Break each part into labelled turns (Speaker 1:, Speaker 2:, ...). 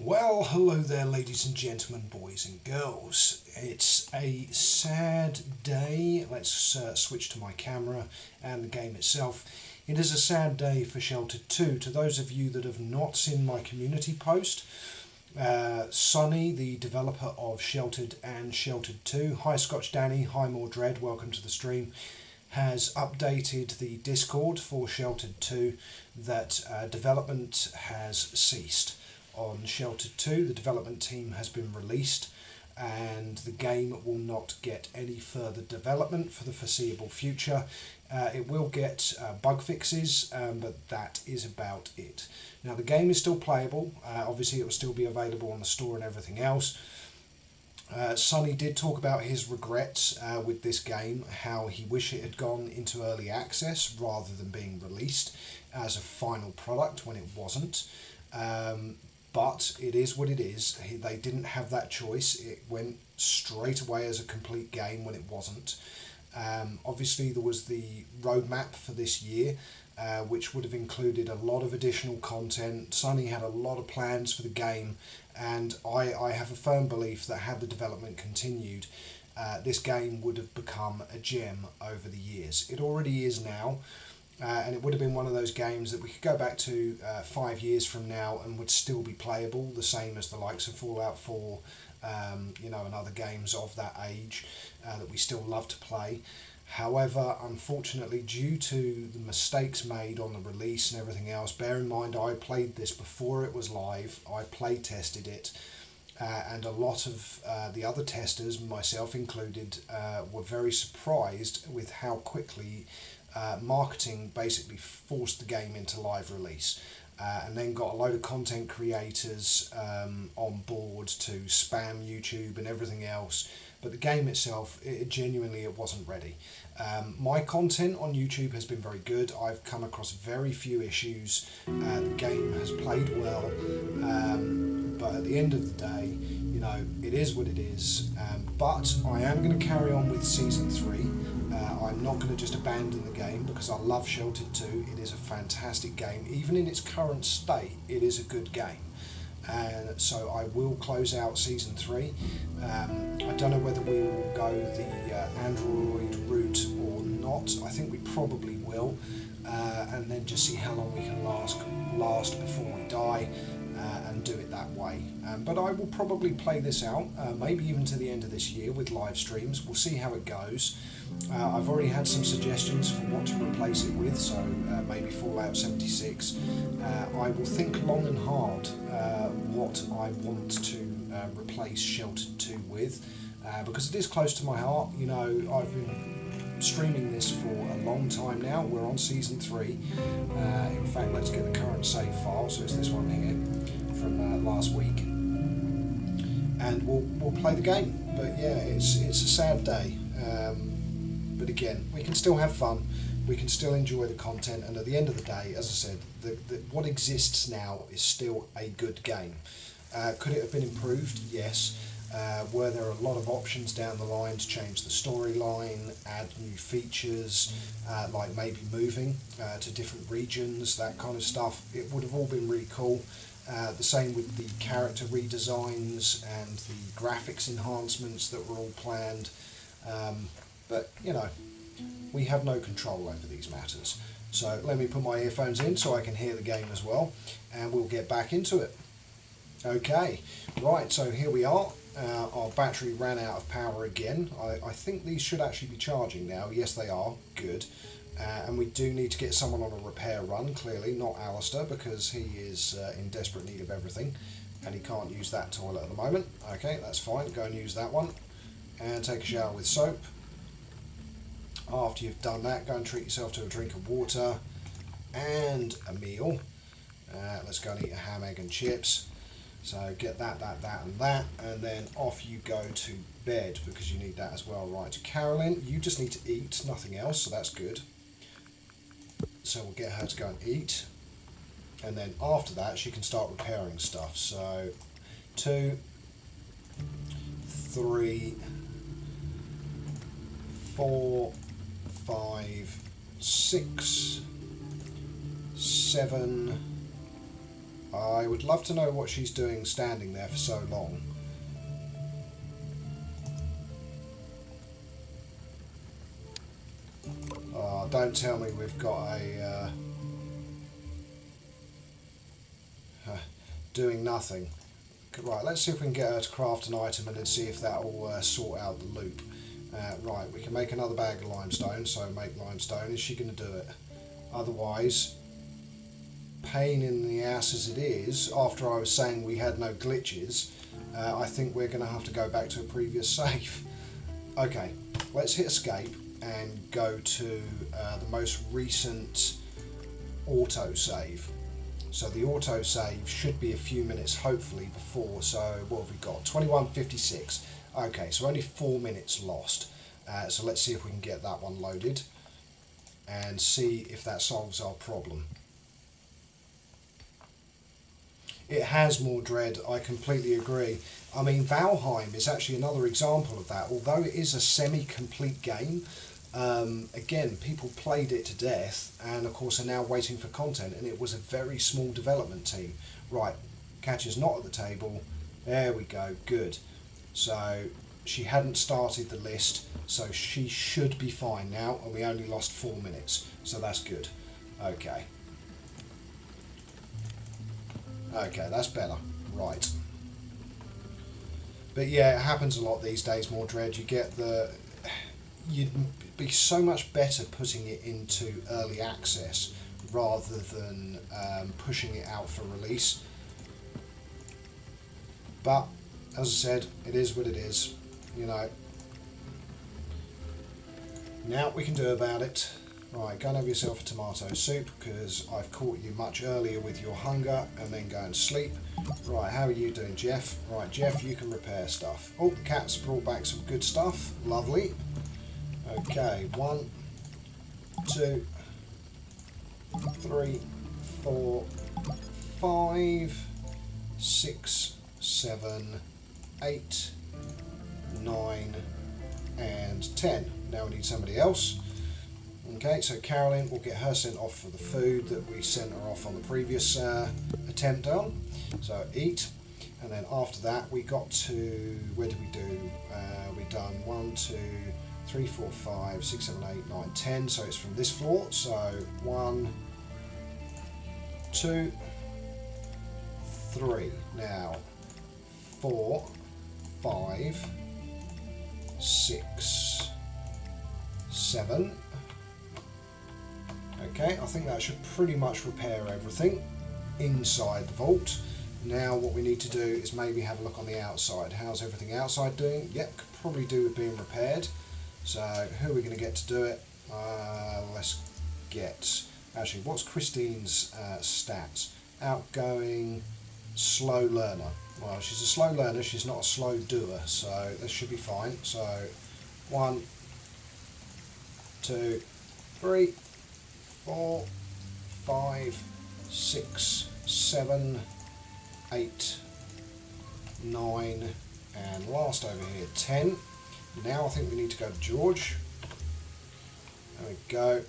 Speaker 1: Well, hello there, ladies and gentlemen, boys and girls. It's a sad day. Let's switch to my camera and the game itself. It is a sad day for Sheltered 2. To those of you that have not seen my community post, Sonny, the developer of Sheltered and Sheltered 2, hi Scotch Danny, hi More Dread, welcome to the stream, has updated the Discord for Sheltered 2 that development has ceased. On Sheltered 2, the development team has been released and the game will not get any further development for the foreseeable future. It will get bug fixes, but that is about it. Now the game is still playable, obviously it will still be available on the store and everything else. Sonny did talk about his regrets with this game, how he wished it had gone into early access rather than being released as a final product when it wasn't. But it is what it is. They didn't have that choice. It went straight away as a complete game when it wasn't. Obviously there was the roadmap for this year, which would have included a lot of additional content. Sonny had a lot of plans for the game, and I have a firm belief that had the development continued, this game would have become a gem over the years. It already is now. And it would have been one of those games that we could go back to 5 years from now and would still be playable, the same as the likes of Fallout 4, and other games of that age that we still love to play. However, unfortunately, due to the mistakes made on the release and everything else, bear in mind I played this before it was live, I play tested it, and a lot of the other testers, myself included, were very surprised with how quickly marketing basically forced the game into live release, and then got a load of content creators on board to spam YouTube and everything else, but the game itself, it wasn't ready. My content on YouTube has been very good. I've come across very few issues. The game has played well, but at the end of the day, it is what it is. But I am going to carry on with Season 3. I'm not going to just abandon the game because I love Sheltered 2. It is a fantastic game. Even in its current state, it is a good game. And so I will close out Season 3. I don't know whether we will go the Android route or not. I think we probably will. And then just see how long we can last before we die. And do it that way. But I will probably play this out, maybe even to the end of this year with live streams. We'll see how it goes. I've already had some suggestions for what to replace it with, so maybe Fallout 76. I will think long and hard what I want to replace Sheltered 2 with, because it is close to my heart. I've been streaming this for a long time now. We're on Season 3. In fact, let's get the current save file, so it's this one here from last week, and we'll play the game. But yeah, it's a sad day, but again, we can still have fun, we can still enjoy the content, and at the end of the day, as I said, what exists now is still a good game. Could it have been improved? Yes. Were there a lot of options down the line to change the storyline, add new features, like maybe moving to different regions, that kind of stuff? It would have all been really cool. The same with the character redesigns and the graphics enhancements that were all planned. But, we have no control over these matters. So let me put my earphones in so I can hear the game as well, and we'll get back into it. Okay, right, so here we are. Our battery ran out of power again. I think these should actually be charging now. Yes, they are. Good. And we do need to get someone on a repair run, clearly, not Alistair, because he is in desperate need of everything, and he can't use that toilet at the moment. Okay, that's fine. Go and use that one. And take a shower with soap. After you've done that, go and treat yourself to a drink of water and a meal. Let's go and eat a ham, egg and chips. So get that, and then off you go to bed, because you need that as well. Right, Carolyn, you just need to eat, nothing else, so that's good. So we'll get her to go and eat, and then after that she can start repairing stuff. So 2, 3, 4, 5, 6, 7, I would love to know what she's doing standing there for so long. Oh, don't tell me we've got a... doing nothing. Right, let's see if we can get her to craft an item and then see if that will sort out the loop. Right, we can make another bag of limestone, so make limestone. Is she going to do it? Otherwise, pain in the ass as it is, after I was saying we had no glitches, I think we're going to have to go back to a previous save. Okay, let's hit escape and go to the most recent autosave. So the autosave should be a few minutes hopefully before, so what have we got? 21:56. Okay, so only 4 minutes lost. So let's see if we can get that one loaded and see if that solves our problem. It has more dread, I completely agree. I mean, Valheim is actually another example of that. Although it is a semi-complete game, again, people played it to death and of course are now waiting for content, and it was a very small development team. Right, Catcher's not at the table. There we go, good. So she hadn't started the list, so she should be fine now, and we only lost 4 minutes, so that's good. Okay. Okay, that's better. Right. But yeah, it happens a lot these days, Mordred. You get the... You'd be so much better putting it into early access rather than pushing it out for release. But, as I said, it is what it is, you know. Now we can do about it. Right, go and have yourself a tomato soup, because I've caught you much earlier with your hunger, and then go and sleep. Right, how are you doing, Jeff? Right, Jeff, you can repair stuff. Oh, the cat's brought back some good stuff. Lovely. Okay, 1, 2, 3, 4, 5, 6, 7, 8, 9, and 10. Now we need somebody else. Okay, so Carolyn will get her sent off for the food that we sent her off on the previous attempt on. So eat, and then after that we got to, where did we do? We done 1, 2, 3, 4, 5, 6, 7, 8, 9, 10. So it's from this floor. So 1, 2, 3. Now 4, 5, 6, 7. Okay, I think that should pretty much repair everything inside the vault. Now what we need to do is maybe have a look on the outside. How's everything outside doing? Yep, could probably do with being repaired. So who are we going to get to do it? Let's get... Actually, what's Christine's stats? Outgoing, slow learner. Well, she's a slow learner, she's not a slow doer, so this should be fine. So 1, 2, 3, 4, 5, 6, 7, 8, 9, and last over here 10. Now I think we need to go to George. There we go.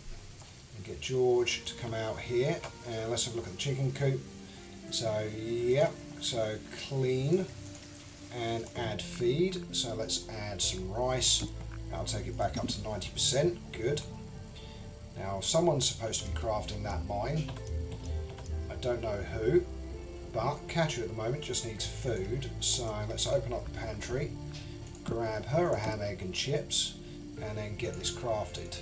Speaker 1: And get George to come out here. And let's have a look at the chicken coop. So yeah, so clean and add feed. So let's add some rice. I'll take it back up to 90%. Good. Now someone's supposed to be crafting that mine. I don't know who, but Catcher at the moment just needs food. So let's open up the pantry, grab her a ham, egg and chips, and then get this crafted.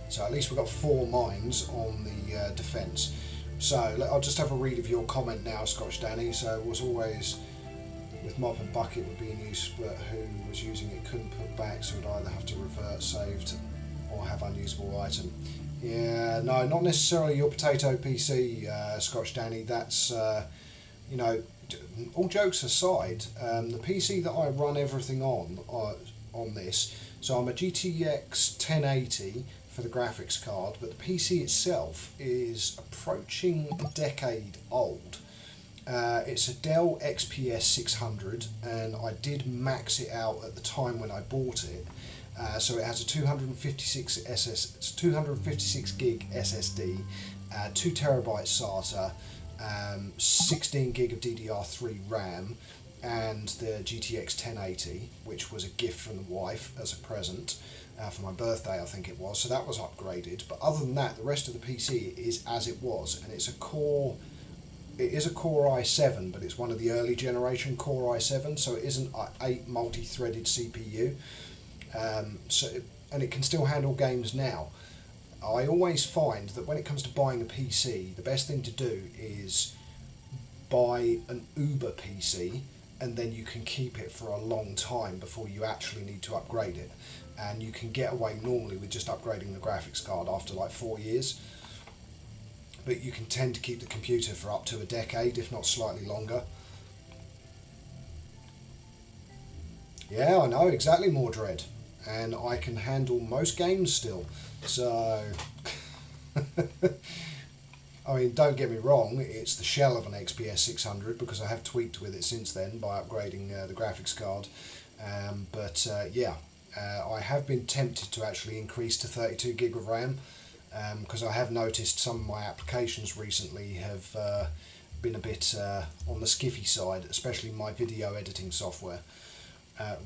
Speaker 1: So at least we've got 4 mines on the defence. So I'll just have a read of your comment now, Scotch Danny. So it was always with mop and bucket would be in use, but who was using it couldn't put back, so would either have to revert saved or have unusable item. Yeah, no, not necessarily your potato PC, Scotch Danny. That's, you know, all jokes aside, the PC that I run everything on this, so I'm a GTX 1080 for the graphics card, but the PC itself is approaching a decade old. It's a Dell XPS 600, and I did max it out at the time when I bought it. So it has a 256 gig SSD, 2 terabyte SATA, 16 gig of DDR3 RAM, and the GTX 1080, which was a gift from the wife as a present for my birthday, I think it was. So that was upgraded. But other than that, the rest of the PC is as it was, and it's a Core. It is a Core i7, but it's one of the early generation Core i7, so it isn't an 8 multi-threaded CPU. And it can still handle games now. I always find that when it comes to buying a PC, the best thing to do is buy an Uber PC, and then you can keep it for a long time before you actually need to upgrade it. And you can get away normally with just upgrading the graphics card after like 4 years. But you can tend to keep the computer for up to a decade, if not slightly longer. Yeah, I know, exactly, Mordred. And I can handle most games still. So, I mean, don't get me wrong, it's the shell of an XPS 600 because I have tweaked with it since then by upgrading the graphics card. Yeah, I have been tempted to actually increase to 32 gig of RAM. Because I have noticed some of my applications recently have been a bit on the skiffy side, especially my video editing software.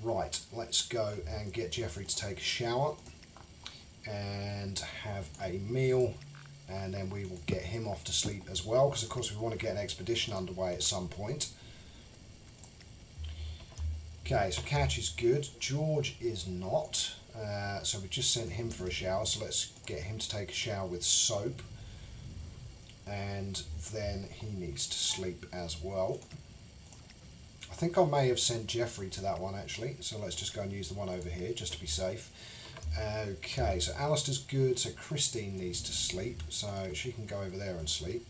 Speaker 1: Right, let's go and get Jeffrey to take a shower and have a meal, and then we will get him off to sleep as well, because of course we want to get an expedition underway at some point. Okay, so Catch is good, George is not. So we just sent him for a shower, so let's get him to take a shower with soap, and then he needs to sleep as well. I think I may have sent Jeffrey to that one actually, so let's just go and use the one over here just to be safe. Okay, so Alistair's good, so Christine needs to sleep, so she can go over there and sleep.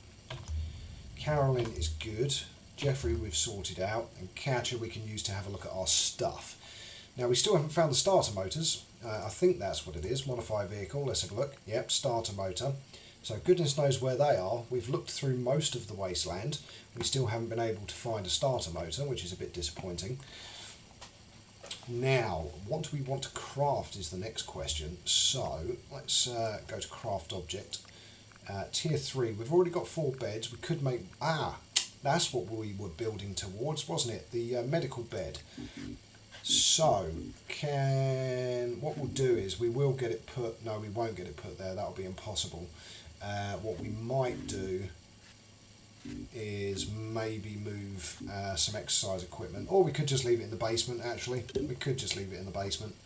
Speaker 1: Carolyn is good, Jeffrey we've sorted out, and Catcher we can use to have a look at our stuff. Now we still haven't found the starter motors. I think that's what it is. Modify vehicle. Let's have a look. Yep, starter motor. So goodness knows where they are. We've looked through most of the wasteland. We still haven't been able to find a starter motor, which is a bit disappointing. Now, what do we want to craft is the next question. So let's go to craft object. Tier 3. We've already got 4 beds. We could make... that's what we were building towards, wasn't it? The medical bed. So, what we'll do is we will get it put, no we won't get it put there, that'll be impossible. What we might do is maybe move some exercise equipment, or we could just leave it in the basement actually. We could just leave it in the basement.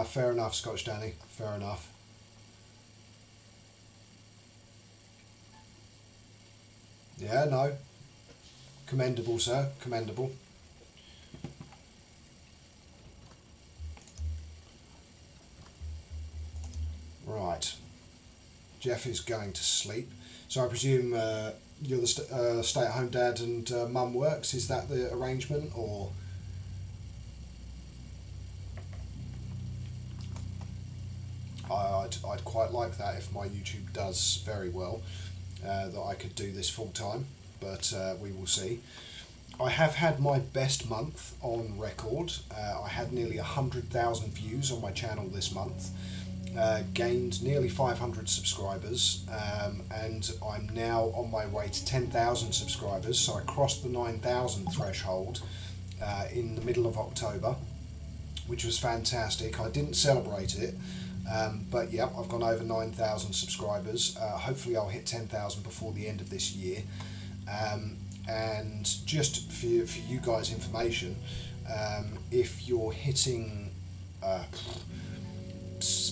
Speaker 1: Fair enough, Scotch Danny, fair enough. Yeah, no. Commendable, sir. Commendable. Right. Jeff is going to sleep. So I presume you're the stay-at-home dad and mum works. Is that the arrangement, or...? I'd quite like that if my YouTube does very well. That I could do this full time, but we will see. I have had my best month on record. I had nearly 100,000 views on my channel this month, gained nearly 500 subscribers, and I'm now on my way to 10,000 subscribers, so I crossed the 9,000 threshold in the middle of October, which was fantastic. I didn't celebrate it. But yeah, I've gone over 9,000 subscribers. Hopefully I'll hit 10,000 before the end of this year. And just for you guys' information, if you're hitting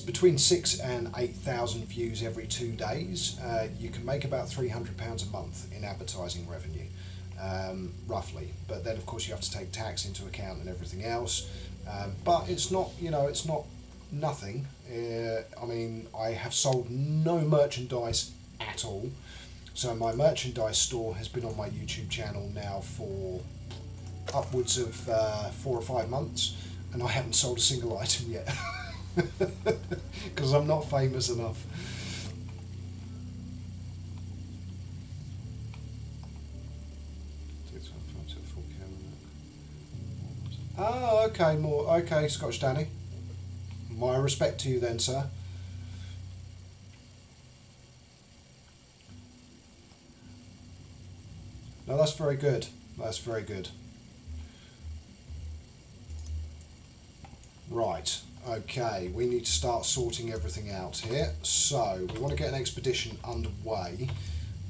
Speaker 1: between 6,000 and 8,000 views every 2 days, you can make about £300 a month in advertising revenue, roughly. But then of course you have to take tax into account and everything else. But it's not, it's not nothing. I mean, I have sold no merchandise at all, so my merchandise store has been on my YouTube channel now for upwards of 4 or 5 months, and I haven't sold a single item yet because I'm not famous enough. Oh, okay, okay, Scotch Danny. My respect to you then, sir. No, that's very good. That's very good. Right, okay, we need to start sorting everything out here. So, we want to get an expedition underway.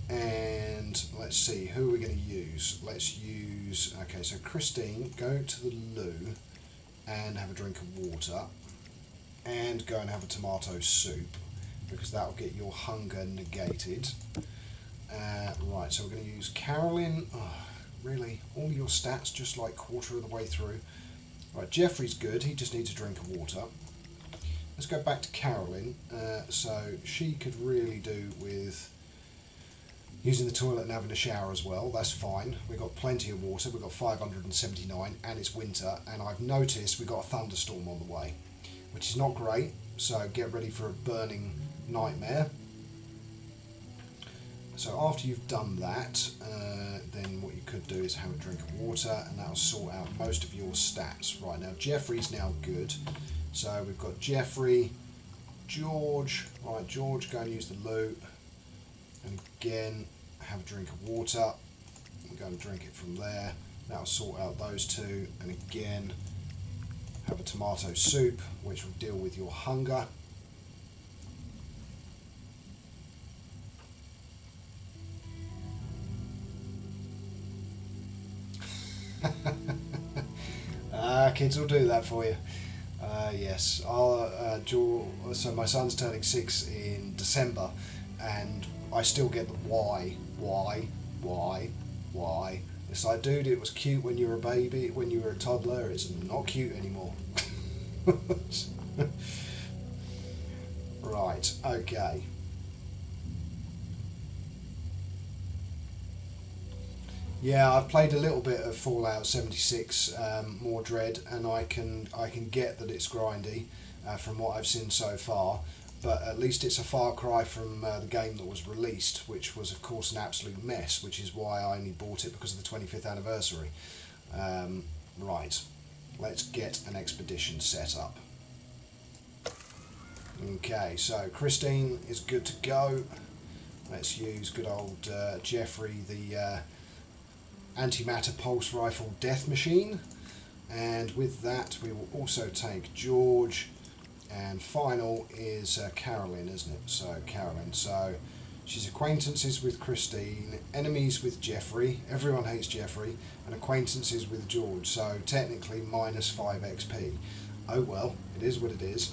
Speaker 1: And let's see, who are we going to use? Let's use, okay, so Christine, go to the loo and have a drink of water. And go and have a tomato soup, because that'll get your hunger negated. Right, so we're going to use Carolyn. Oh, really? All your stats just like quarter of the way through. Right, Jeffrey's good, he just needs a drink of water. Let's go back to Carolyn. So she could really do with using the toilet and having a shower as well. That's fine. We've got plenty of water. We've got 579 and it's winter. And I've noticed we've got a thunderstorm on the way, which is not great. So get ready for a burning nightmare. So after you've done that, then what you could do is have a drink of water, and that'll sort out most of your stats. Right, now Jeffrey's now good. So we've got Jeffrey, George. Right, George, go and use the loo. And again, have a drink of water. And go and drink it from there. That'll sort out those two. And again, have a tomato soup, which will deal with your hunger. Kids will do that for you. Yes, so my son's turning 6 in December, and I still get the why. It's like, dude, it was cute when you were a baby, when you were a toddler. It's not cute anymore. Right, okay. Yeah, I've played a little bit of Fallout 76, more Dread, and I can get that it's grindy from what I've seen so far. But at least it's a far cry from the game that was released, which was of course an absolute mess, which is why I only bought it because of the 25th anniversary. Right, let's get an expedition set up. Okay, so Christine is good to go. Let's use good old Jeffrey, the antimatter pulse rifle death machine, and with that we will also take George, and final is Carolyn, isn't it? So Carolyn, so she's acquaintances with Christine, enemies with Jeffrey, everyone hates Jeffrey, and acquaintances with George, so technically minus 5 XP. Oh well, it is what it is.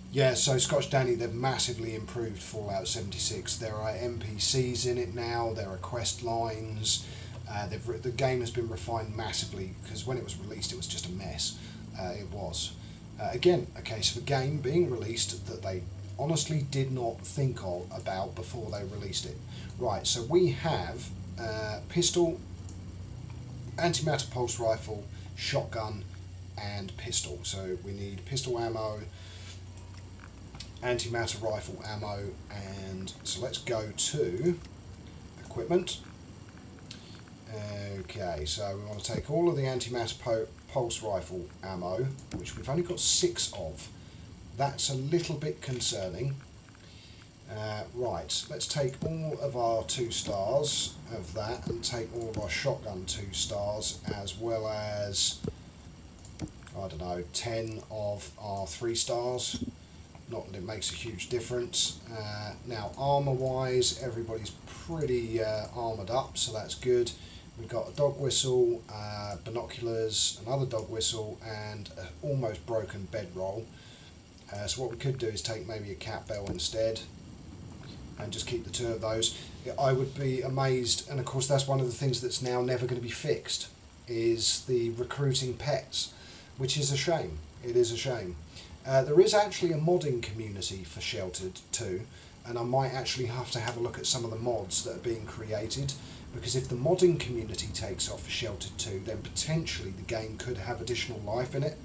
Speaker 1: Yeah, so Scotch Danny, they've massively improved Fallout 76. There are NPCs in it now, there are quest lines, the game has been refined massively, because when it was released it was just a mess. It was. Again, a case of a game being released that they honestly did not think about before they released it. Right, so we have pistol, antimatter pulse rifle, shotgun and pistol. So we need pistol ammo, antimatter rifle ammo, and so let's go to equipment. Okay, so we want to take all of the antimatter pulse rifle ammo, which we've only got 6 of. That's a little bit concerning. Right, let's take all of our 2 stars of that and take all of our shotgun 2 stars, as well as, I don't know, 10 of our 3 stars. Not that it makes a huge difference. Now, armour-wise, everybody's pretty armoured up, so that's good. We've got a dog whistle, binoculars, another dog whistle, and an almost broken bedroll. So what we could do is take maybe a cat bell instead, and just keep the 2 of those. I would be amazed, and of course that's one of the things that's now never going to be fixed, is the recruiting pets, which is a shame. It is a shame. There is actually a modding community for Sheltered too, and I might actually have to have a look at some of the mods that are being created, because if the modding community takes off for Sheltered 2, then potentially the game could have additional life in it,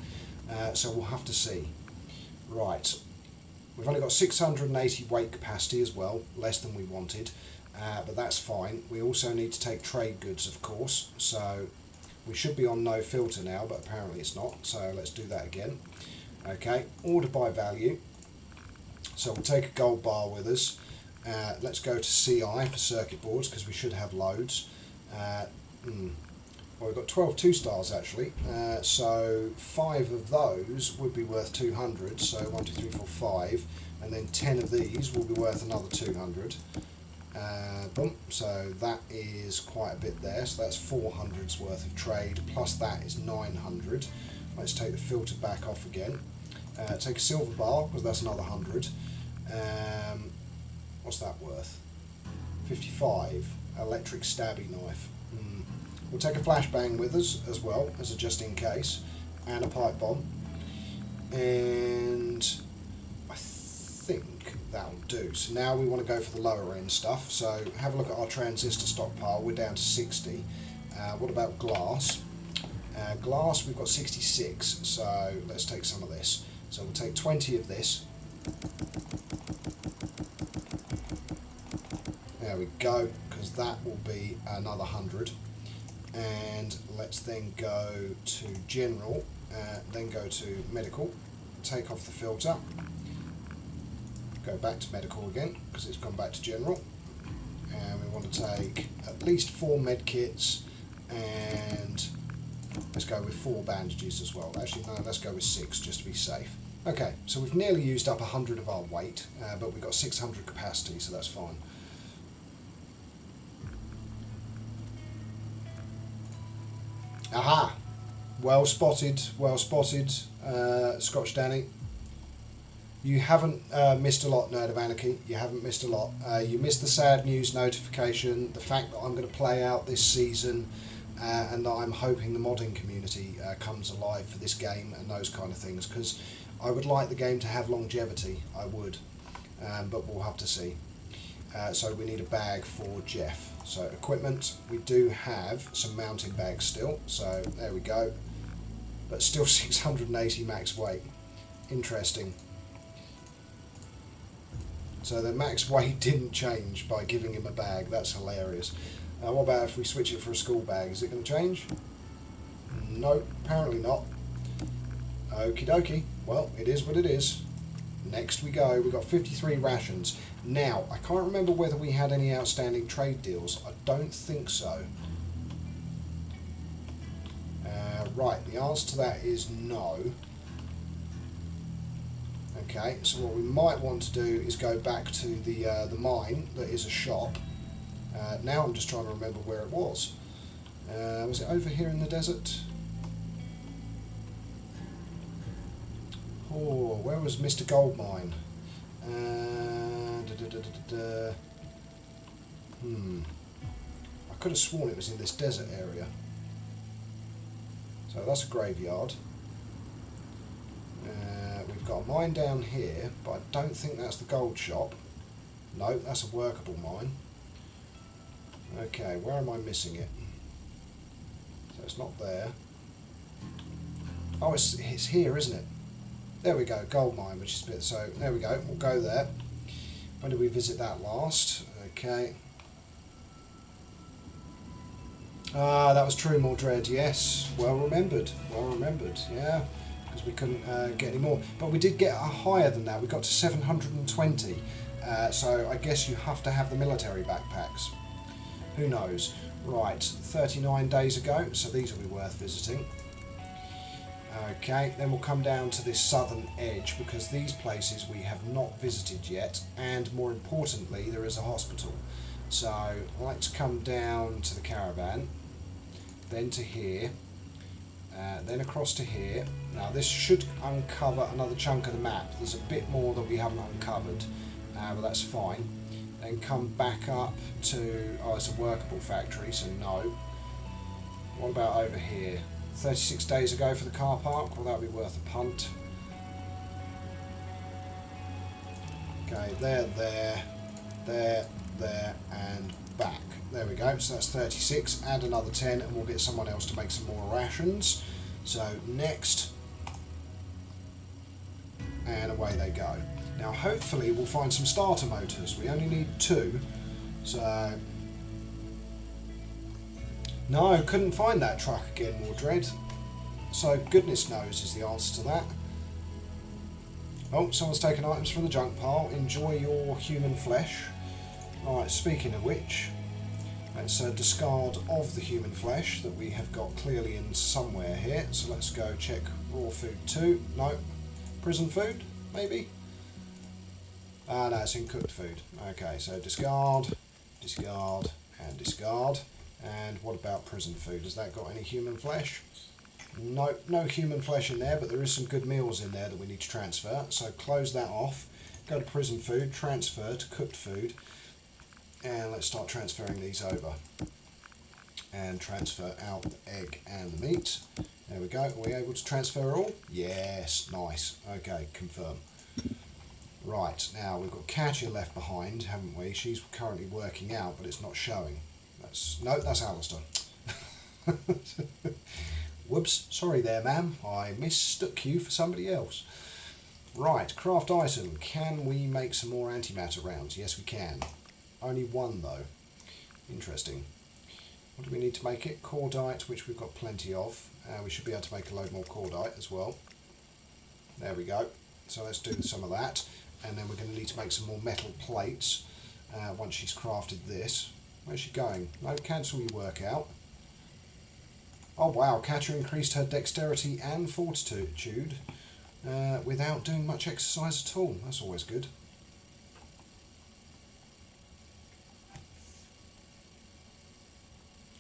Speaker 1: so we'll have to see. Right, we've only got 680 weight capacity as well, less than we wanted, but that's fine. We also need to take trade goods, of course, so we should be on no filter now, but apparently it's not, so let's do that again. Okay, order by value. So we'll take a gold bar with us. Let's go to CI for circuit boards because we should have loads. Well, we've got 12 2-stars actually, so 5 of those would be worth 200, so 1, 2, 3, 4, 5, and then 10 of these will be worth another 200. Boom, so that is quite a bit there, so that's 400's worth of trade, plus that is 900. Let's take the filter back off again. Take a silver bar, because that's another 100. What's that worth? 55. Electric stabby knife. We'll take a flashbang with us as well, as a just in case, and a pipe bomb. And I think that'll do. So now we want to go for the lower end stuff. So have a look at our transistor stockpile. We're down to 60. What about glass? Glass, we've got 66. So let's take some of this. So we'll take 20 of this. There we go, because that will be another 100. And let's then go to general, then go to medical, take off the filter, go back to medical again because it's gone back to general, and we want to take at least 4 med kits, and let's go with 4 bandages as well. Actually no, let's go with 6 just to be safe. Okay, so we've nearly used up 100 of our weight, but we've got 600 capacity, so that's fine. Aha! Well spotted, Scotch Danny. You haven't missed a lot, Nerd of Anarchy. You haven't missed a lot. You missed the sad news notification, the fact that I'm going to play out this season, and that I'm hoping the modding community comes alive for this game and those kind of things, because I would like the game to have longevity, I would, but we'll have to see. So we need a bag for Jeff. So equipment, we do have some mountain bags still, so there we go, but still 680 max weight. Interesting. So the max weight didn't change by giving him a bag. That's hilarious. What about if we switch it for a school bag? Is it going to change? No, apparently not. Okie dokie. Well, it is what it is. Next we go. We've got 53 rations. Now, I can't remember whether we had any outstanding trade deals. I don't think so. Right, the answer to that is no. Okay, so what we might want to do is go back to the mine that is a shop. Now I'm just trying to remember where it was. Was it over here in the desert? Oh, where was Mr. Goldmine? I could have sworn it was in this desert area. So that's a graveyard. We've got a mine down here, but I don't think that's the gold shop. No, that's a workable mine. Okay, where am I missing it? So it's not there. Oh, it's here, isn't it? There we go, gold mine, which is a bit, so there we go, we'll go there. When did we visit that last? Okay. Ah, that was True Mordred, yes. Well remembered, yeah. Because we couldn't get any more. But we did get higher than that, we got to 720. So I guess you have to have the military backpacks. Who knows? Right, 39 days ago, so these will be worth visiting. Okay, then we'll come down to this southern edge because these places we have not visited yet, and more importantly there is a hospital. So let's come down to the caravan, then to here, then across to here. Now this should uncover another chunk of the map. There's a bit more that we haven't uncovered, but that's fine. Then come back up to, oh, it's a workable factory, so no. What about over here? 36 days ago for the car park, well that would be worth a punt. Okay, there, and back. There we go, so that's 36, add another 10 and we'll get someone else to make some more rations. So next, and away they go. Now hopefully we'll find some starter motors, we only need 2, so... No, couldn't find that truck again, Mordred. So goodness knows is the answer to that. Oh, someone's taken items from the junk pile. Enjoy your human flesh. Right, speaking of which, let's discard of the human flesh that we have got clearly in somewhere here. So let's go check raw food 2. No. Prison food, maybe? Ah, no, it's in cooked food. Okay, so discard, discard, and discard. And what about prison food? Has that got any human flesh? No, no human flesh in there, but there is some good meals in there that we need to transfer. So close that off. Go to prison food, transfer to cooked food. And let's start transferring these over. And transfer out the egg and the meat. There we go. Are we able to transfer all? Yes, nice. Okay, confirm. Right, now we've got Katya left behind, haven't we? She's currently working out, but it's not showing. No, that's Alistair. Whoops, sorry there, ma'am. I mistook you for somebody else. Right, craft item. Can we make some more antimatter rounds? Yes, we can. Only one, though. Interesting. What do we need to make it? Cordite, which we've got plenty of. We should be able to make a load more cordite as well. There we go. So let's do some of that. And then we're going to need to make some more metal plates once she's crafted this. Where's she going? No, cancel your workout. Oh wow, Katya increased her dexterity and fortitude without doing much exercise at all. That's always good.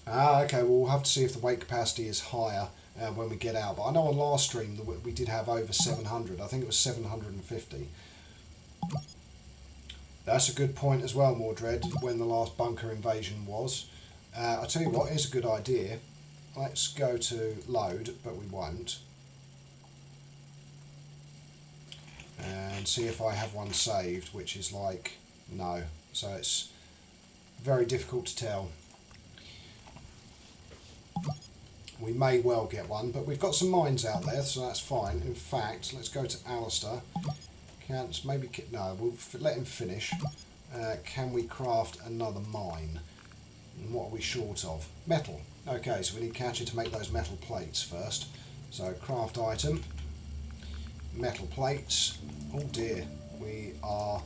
Speaker 1: Ah, okay, well, we'll have to see if the weight capacity is higher when we get out. But I know on last stream that we did have over 700. I think it was 750. That's a good point as well, Mordred, when the last bunker invasion was. I'll tell you what, here's a good idea. Let's go to load, but we won't. And see if I have one saved, which is like, no. So it's very difficult to tell. We may well get one, but we've got some mines out there, so that's fine. In fact, let's go to Alistair. Maybe no, we'll let him finish. Can we craft another mine? And what are we short of? Metal. Okay, so we need Katya to make those metal plates first. So craft item, metal plates. Oh dear, we are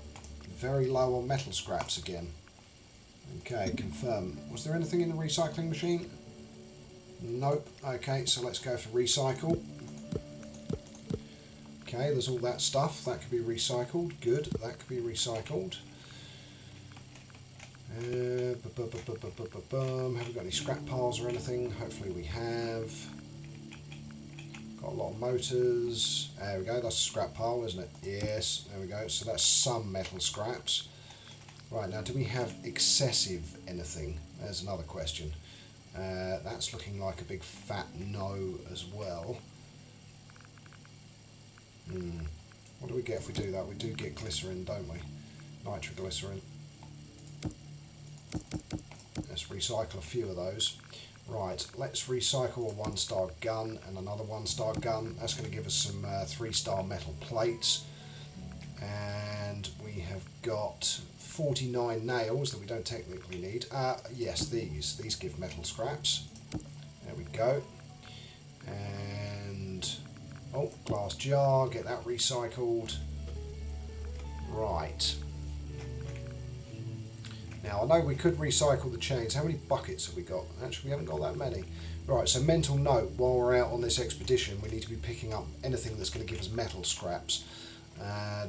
Speaker 1: very low on metal scraps again. Okay, confirm. Was there anything in the recycling machine? Nope. Okay, so let's go for recycle. Okay, there's all that stuff. That could be recycled. Good, that could be recycled. Have we got any scrap piles or anything? Hopefully we have. Got a lot of motors. There we go, that's a scrap pile, isn't it? Yes, there we go. So that's some metal scraps. Right, now do we have excessive anything? There's another question. That's looking like a big fat no as well. What do we get if we do that? We do get glycerin, don't we? Nitroglycerin. Let's recycle a few of those. Right, let's recycle a 1-star gun and another 1-star gun. That's going to give us some 3-star metal plates. And we have got 49 nails that we don't technically need. Yes, these give metal scraps. There we go. And oh, glass jar, get that recycled. Right. Now, I know we could recycle the chains. How many buckets have we got? Actually, we haven't got that many. Right, so mental note, while we're out on this expedition, we need to be picking up anything that's going to give us metal scraps. Right,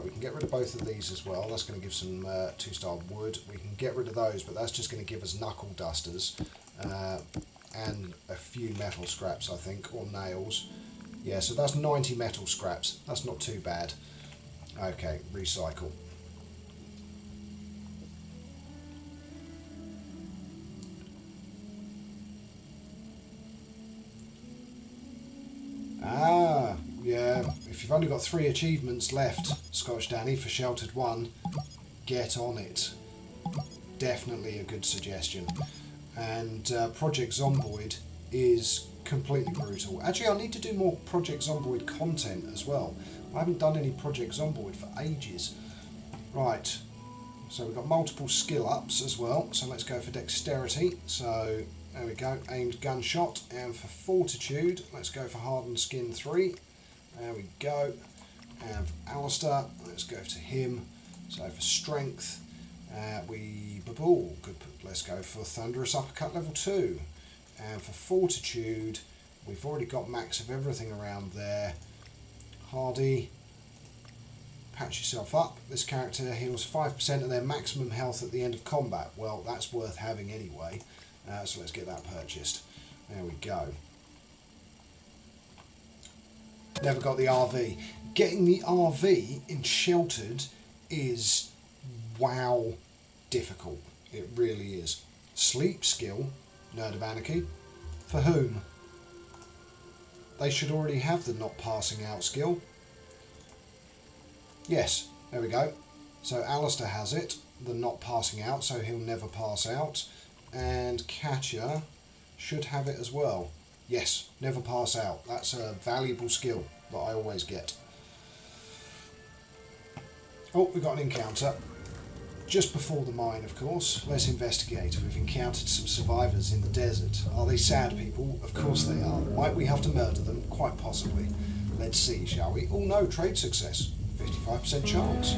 Speaker 1: we can get rid of both of these as well. That's going to give some 2-star wood. We can get rid of those, but that's just going to give us knuckle dusters and a few metal scraps, I think, or nails. Yeah, so that's 90 metal scraps. That's not too bad. Okay, recycle. Ah, yeah, if you've only got 3 achievements left, Scotch Danny, for Sheltered 1, get on it. Definitely a good suggestion. And Project Zomboid is completely brutal. Actually, I need to do more Project Zomboid content as well. I haven't done any Project Zomboid for ages. Right, so we've got multiple skill ups as well, so let's go for dexterity. So there we go, aimed gunshot. And for fortitude, let's go for hardened skin 3. There we go. And for Alistair, let's go to him. So for strength, Let's go for Thunderous Uppercut level 2. And for Fortitude, we've already got max of everything around there. Hardy, patch yourself up. This character heals 5% of their maximum health at the end of combat. Well, that's worth having anyway. So let's get that purchased. There we go. Never got the RV. Getting the RV in Sheltered is, wow, difficult. It really is. Sleep skill, Nerd of Anarchy. For whom? They should already have the not passing out skill. Yes, there we go. So Alistair has it, the not passing out, so he'll never pass out. And Katya should have it as well. Yes, never pass out. That's a valuable skill that I always get. Oh, we got an encounter. Just before the mine, of course. Let's investigate. We've encountered some survivors in the desert. Are they sad people? Of course they are. Might we have to murder them? Quite possibly. Let's see, shall we? Oh no, trade success. 55% chance.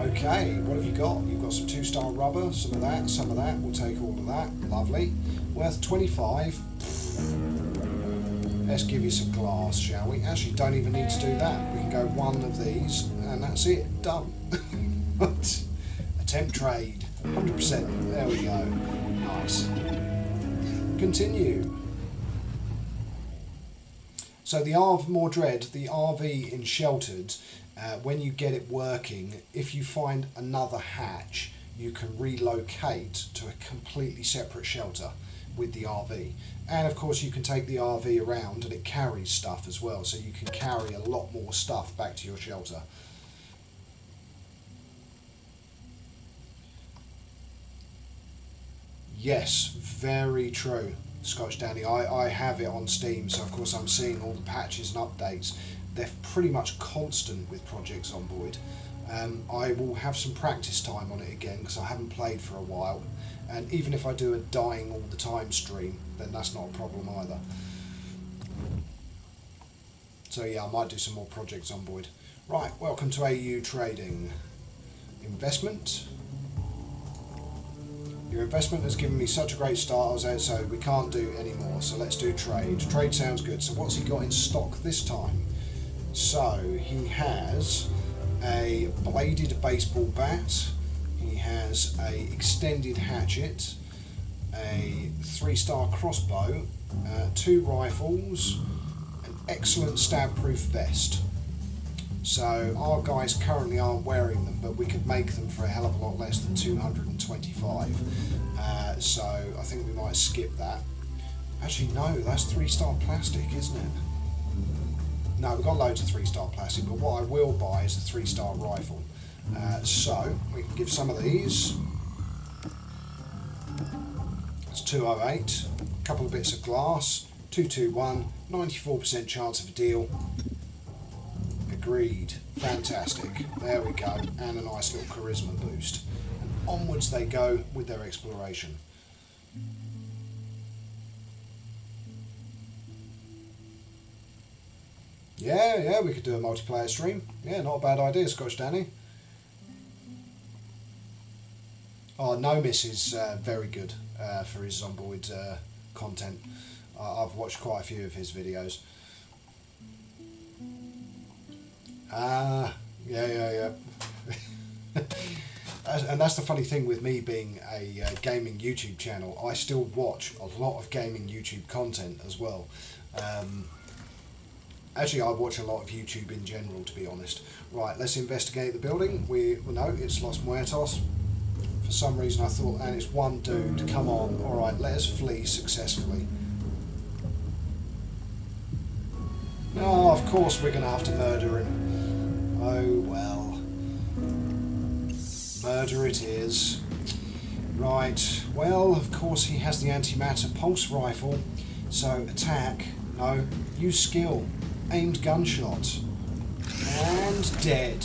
Speaker 1: Okay, what have you got? You've got some 2-star rubber, some of that. We'll take all of that. Lovely. Worth 25. Let's give you some glass, shall we? Actually, don't even need to do that. We can go one of these, and that's it. Done. Attempt trade. 100%. There we go. Nice. Continue. So the Mordred, the RV in Sheltered, when you get it working, if you find another hatch, you can relocate to a completely separate shelter with the RV. And of course you can take the RV around and it carries stuff as well, so you can carry a lot more stuff back to your shelter. Yes, very true, Scotch Danny. I have it on Steam, so of course I'm seeing all the patches and updates. They're pretty much constant with Project Zomboid. I will have some practice time on it again because I haven't played for a while, and even if I do a dying all the time stream, then that's not a problem either. So yeah, I might do some more Project Zomboid. Right, welcome to AU Trading. Investment. Your investment has given me such a great start, so we can't do any more, so let's do trade. Trade sounds good. So what's he got in stock this time? So he has a bladed baseball bat, he has a extended hatchet, a 3-star crossbow, 2 rifles, an excellent stab-proof vest. So our guys currently aren't wearing them, but we could make them for a hell of a lot less than 225. So I think we might skip that. Actually no, that's 3-star plastic, isn't it? No, we've got loads of 3-star plastic, but what I will buy is a 3-star rifle. So we can give some of these. That's 208. A couple of bits of glass. 221. 94% chance of a deal. Agreed. Fantastic. There we go. And a nice little charisma boost. And onwards they go with their exploration. Yeah, we could do a multiplayer stream. Yeah, not a bad idea, Scotch Danny. Oh, No Miss is very good for his Zomboid content. I've watched quite a few of his videos. Yeah. And that's the funny thing with me being a gaming YouTube channel. I still watch a lot of gaming YouTube content as well. Actually, I watch a lot of YouTube in general, to be honest. Right, let's investigate the building. No, it's Los Muertos. For some reason I thought, and it's one dude, come on. Alright, let us flee successfully. Oh, of course we're going to have to murder him. Oh, well. Murder it is. Right, well, of course he has the antimatter pulse rifle. So, attack. No, use skill. Aimed gunshot. And dead.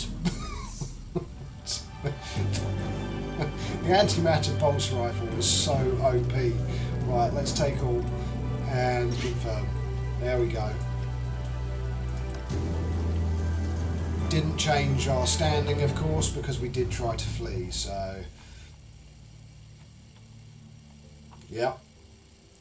Speaker 1: The antimatter pulse rifle was so OP. Right, let's take all and confirm. There we go. didn't change our standing, of course, because we did try to flee, so... Yeah.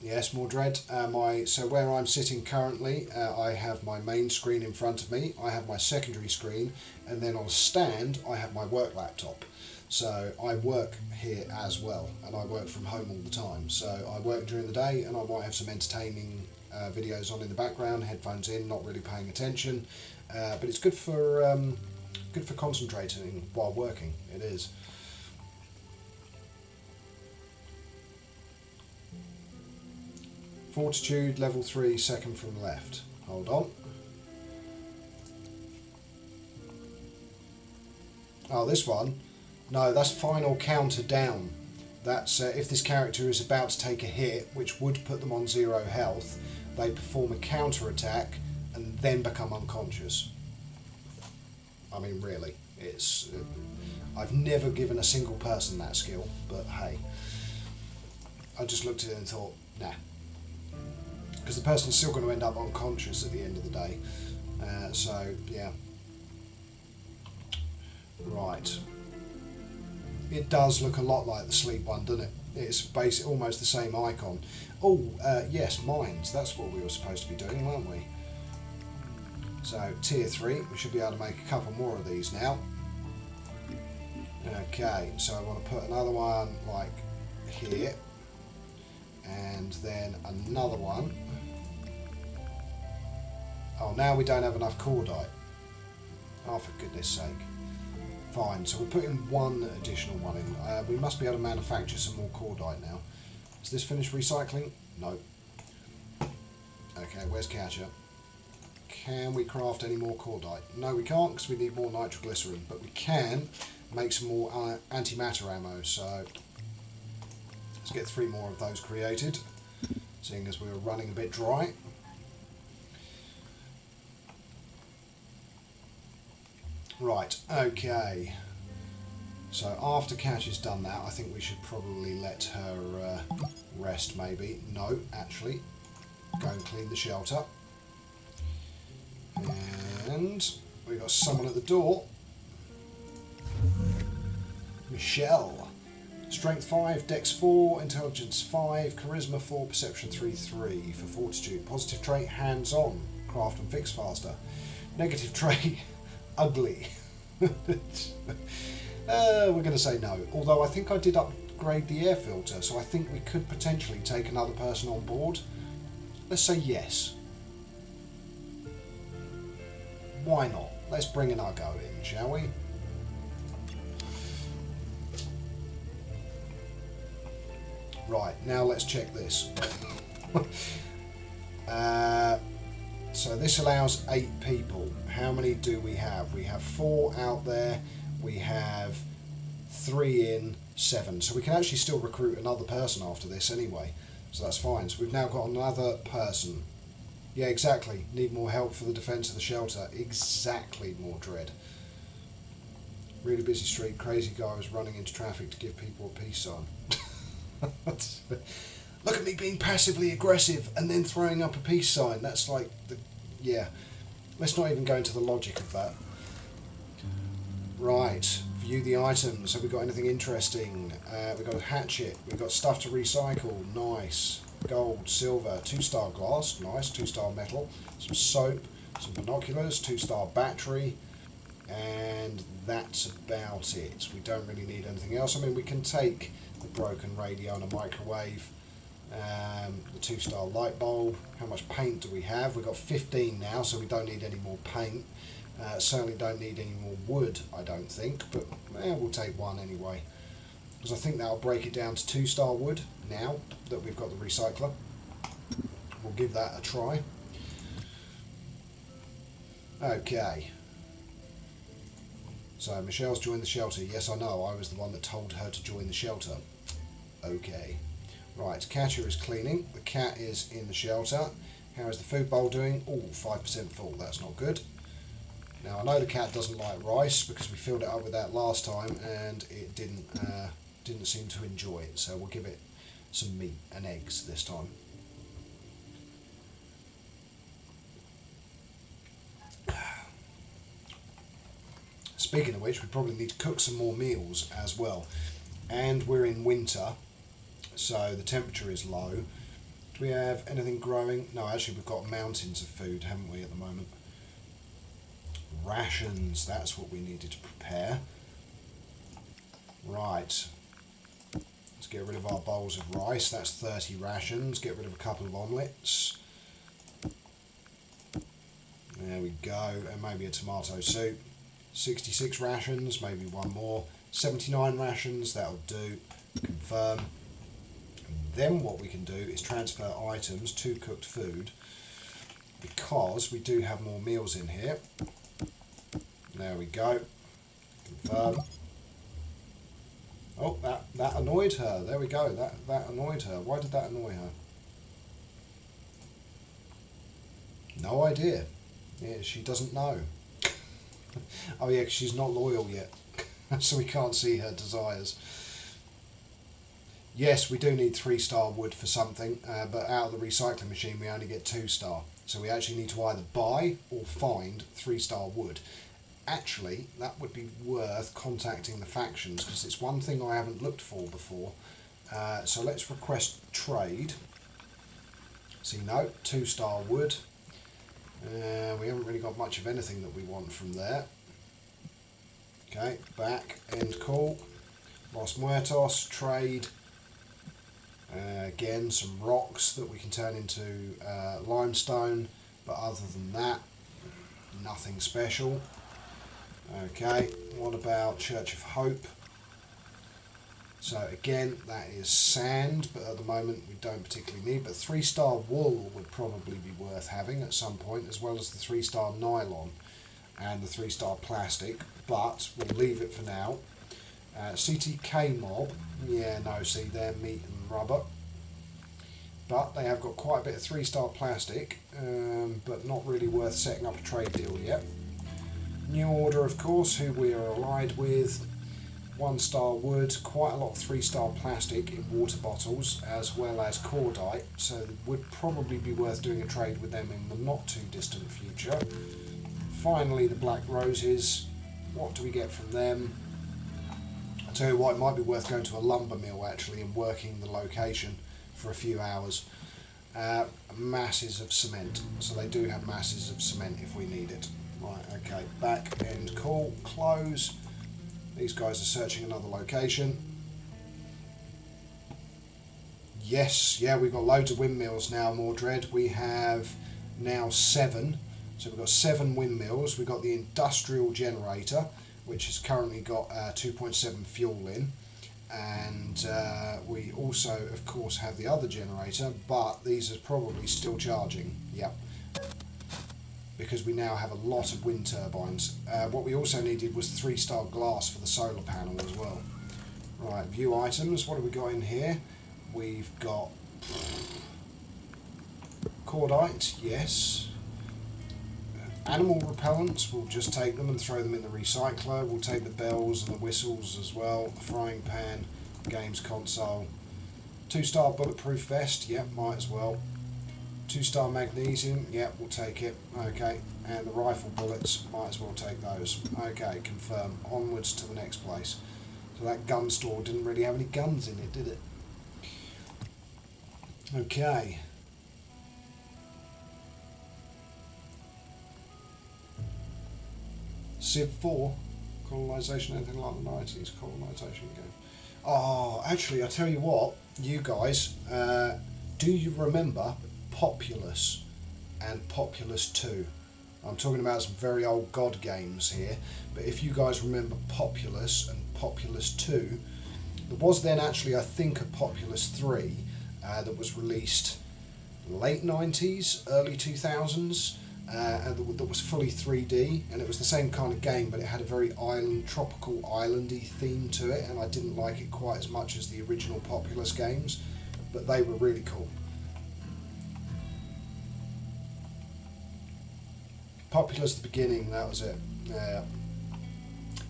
Speaker 1: Yes, more dread. So where I'm sitting currently, I have my main screen in front of me, I have my secondary screen, and then on a stand I have my work laptop. So I work here as well, and I work from home all the time. So I work during the day, and I might have some entertaining videos on in the background, headphones in, not really paying attention. But it's good for concentrating while working. It is. Fortitude, level 3, second from left. Hold on. Oh, this one. No, that's final counter down. That's if this character is about to take a hit, which would put them on 0 health, they perform a counter attack and then become unconscious. I mean, really, it's... I've never given a single person that skill, but hey. I just looked at it and thought, nah. Because the person's still going to end up unconscious at the end of the day. So, yeah. Right. It does look a lot like the sleep one, doesn't it? It's basically almost the same icon. Oh, yes, mines. That's what we were supposed to be doing, weren't we? So, tier 3. We should be able to make a couple more of these now. Okay, so I want to put another one, like, here. And then another one. Oh, now we don't have enough cordite. Oh, for goodness sake. Fine, so we're putting one additional one in. We must be able to manufacture some more cordite now. Is this finished recycling? No. Okay, where's Catcher? Can we craft any more cordite? No, we can't because we need more nitroglycerin, but we can make some more antimatter ammo, so let's get 3 more of those created, seeing as we were running a bit dry. Right, okay. So after Cash has done that, I think we should probably let her rest, maybe. No, actually. Go and clean the shelter. And we've got someone at the door. Michelle. Strength 5, Dex 4, Intelligence 5, Charisma 4, Perception 3 for Fortitude. Positive trait, hands-on. Craft and fix faster. Negative trait, ugly. We're going to say no. Although I think I did upgrade the air filter, so I think we could potentially take another person on board. Let's say yes. Why not? Let's bring an Uggo in, shall we? Right, now let's check this. So this allows 8 people. How many do we have? We have 4 out there. We have 3 in, 7. So we can actually still recruit another person after this anyway. So that's fine. So we've now got another person. Yeah, exactly. Need more help for the defence of the shelter. Exactly, more dread. Really busy street. Crazy guy was running into traffic to give people a peace sign. Look at me being passively aggressive and then throwing up a peace sign. That's like the... Yeah. Let's not even go into the logic of that. Right. View the items. Have we got anything interesting? We've got a hatchet. We've got stuff to recycle. Nice. Gold, silver, 2-star glass. Nice. 2-star metal. Some soap. Some binoculars. 2-star battery. And that's about it. We don't really need anything else. I mean, we can take the broken radio and a microwave. The 2-star light bulb. How much paint do we have? We've got 15 now, so we don't need any more paint. Certainly don't need any more wood, I don't think, but we'll take 1 anyway, because I think that'll break it down to 2-star wood now that we've got the recycler. We'll give that a try. Okay. So Michelle's joined the shelter. Yes, I know, I was the one that told her to join the shelter. Okay. Right, Catcher is cleaning. The cat is in the shelter. How is the food bowl doing? Oh, 5% full. That's not good. Now, I know the cat doesn't like rice because we filled it up with that last time and it didn't seem to enjoy it. So we'll give it some meat and eggs this time. Speaking of which, we probably need to cook some more meals as well. And we're in winter, so the temperature is low. Do we have anything growing? No, actually we've got mountains of food, haven't we, at the moment? Rations, that's what we needed to prepare. Right. Let's get rid of our bowls of rice. That's 30 rations. Get rid of a couple of omelettes. There we go. And maybe a tomato soup. 66 rations, maybe one more. 79 rations, that'll do. Confirm. And then what we can do is transfer items to cooked food, because we do have more meals in here. There we go. Confirm. Oh, that annoyed her. There we go. That annoyed her. Why did that annoy her? No idea. Yeah, she doesn't know. Oh yeah, 'cause she's not loyal yet. So we can't see her desires. Yes, we do need 3-star wood for something, but out of the recycling machine we only get 2-star. So we actually need to either buy or find 3-star wood. Actually, that would be worth contacting the factions, because it's one thing I haven't looked for before. So let's request trade. See, no, 2-star wood. We haven't really got much of anything that we want from there. Okay, back, end call. Los Muertos, trade. Again, some rocks that we can turn into limestone, but other than that, nothing special. Okay, what about Church of Hope? So again, that is sand, but at the moment we don't particularly need. But 3-star wool would probably be worth having at some point, as well as the 3-star nylon and the 3-star plastic, but we'll leave it for now. CTK mob, yeah, no, see, they're meat and rubber. But they have got quite a bit of 3-star plastic, but not really worth setting up a trade deal yet. New Order, of course, who we are allied with. 1-star wood, quite a lot of 3-star plastic in water bottles, as well as cordite, so it would probably be worth doing a trade with them in the not too distant future. Finally, the Black Roses. What do we get from them? I'll tell you what, it might be worth going to a lumber mill actually and working the location for a few hours. Masses of cement, so they do have masses of cement if we need it. Right, okay, back, end call, close. These guys are searching another location. Yes, yeah, we've got loads of windmills now, Mordred. We have now 7. So we've got 7 windmills. We've got the industrial generator, which has currently got 2.7 fuel in. And we also, of course, have the other generator, but these are probably still charging. Yep. Because we now have a lot of wind turbines. What we also needed was 3-star glass for the solar panel as well. Right, view items. What have we got in here? We've got cordite, yes. Animal repellents, we'll just take them and throw them in the recycler. We'll take the bells and the whistles as well. The frying pan, games console. 2-star bulletproof vest, yep, might as well. 2-star magnesium, yep, we'll take it. Okay, and the rifle bullets, might as well take those. Okay, confirm. Onwards to the next place. So that gun store didn't really have any guns in it, did it? Okay. Civ 4, Colonization, anything like the 90s Colonization game. Oh, actually, I tell you what, you guys, do you remember Populous and Populous 2? I'm talking about some very old God games here, but if you guys remember Populous and Populous 2, there was then actually, I think, a Populous 3 that was released late 90s, early 2000s, and that was fully 3D, and it was the same kind of game, but it had a very tropical islandy theme to it, and I didn't like it quite as much as the original Populous games, but they were really cool. Populous at the beginning, that was it.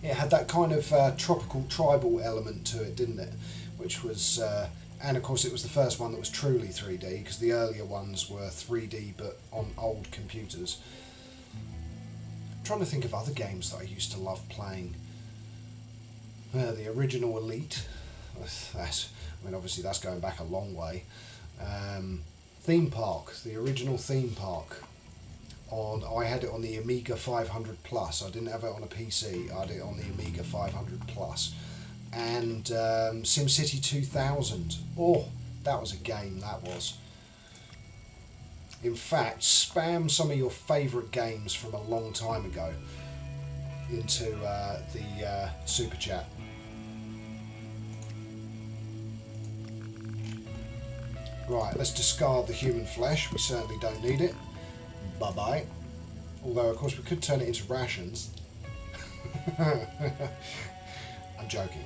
Speaker 1: It had that kind of tropical tribal element to it, didn't it? Which was, and of course it was the first one that was truly 3D, because the earlier ones were 3D but on old computers. trying to think of other games that I used to love playing. The original Elite. Obviously that's going back a long way. Theme Park, the original Theme Park. I had it on the Amiga 500 Plus. I didn't have it on a PC. I had it on the Amiga 500 Plus. And SimCity 2000. Oh, that was a game, that was. In fact, spam some of your favourite games from a long time ago into the Super Chat. Right, let's discard the human flesh. We certainly don't need it. Bye-bye. Although, of course, we could turn it into rations. I'm joking.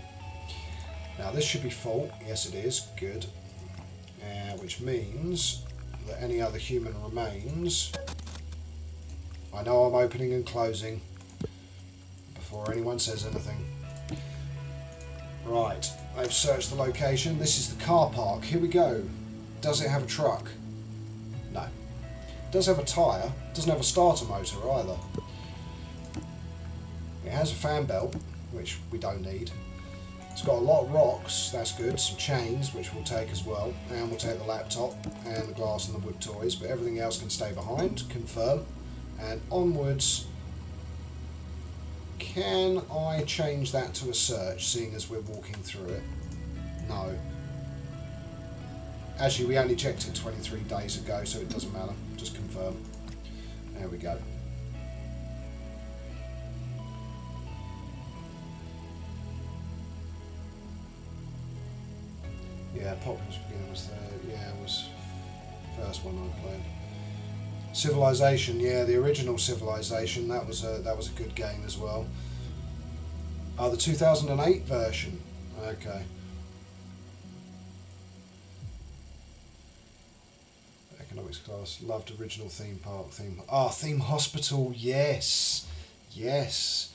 Speaker 1: Now, this should be full. Yes, it is. Good. Which means that any other human remains... I know I'm opening and closing before anyone says anything. Right, I've searched the location. This is the car park. Here we go. Does it have a truck? No. It does have a tyre. It doesn't have a starter motor either. It has a fan belt, which we don't need. It's got a lot of rocks, that's good. Some chains, which we'll take as well. And we'll take the laptop and the glass and the wood toys, but everything else can stay behind. Confirm. And onwards. Can I change that to a search, seeing as we're walking through it? No. Actually, we only checked it 23 days ago, so it doesn't matter. Just confirm. There we go. Yeah, Populous Beginning was there. Yeah, it was the first one I played. Civilization, yeah, the original Civilization. That was a good game as well. Oh, the 2008 version. Okay. Economics class. Loved original theme park. Theme hospital. Yes, yes.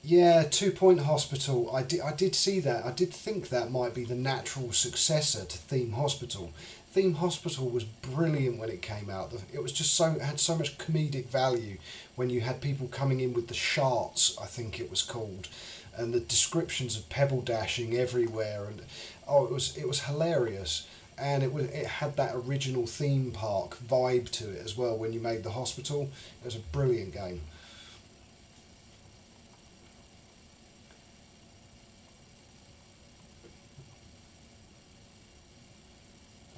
Speaker 1: Yeah, 2 Point Hospital. I did see that. I did think that might be the natural successor to Theme Hospital. Theme Hospital was brilliant when it came out. It was just it had so much comedic value when you had people coming in with the sharts, I think it was called, and the descriptions of pebble dashing everywhere, and it was hilarious. And it had that original theme park vibe to it as well when you made the hospital. It was a brilliant game.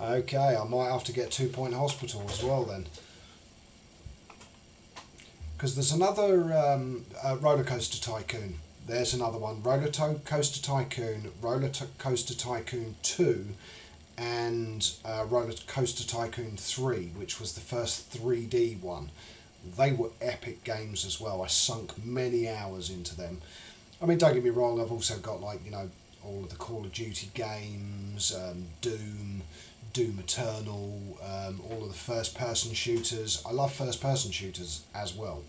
Speaker 1: Okay, I might have to get 2 Point Hospital as well then. Because there's another Roller Coaster Tycoon. There's another one. Roller Coaster Tycoon, Roller Coaster Tycoon 2, and Roller Coaster Tycoon 3, which was the first 3D one. They were epic games as well. I sunk many hours into them. I mean, don't get me wrong, I've also got, like, you know, all of the Call of Duty games, Doom Eternal, all of the first-person shooters. I love first-person shooters as well.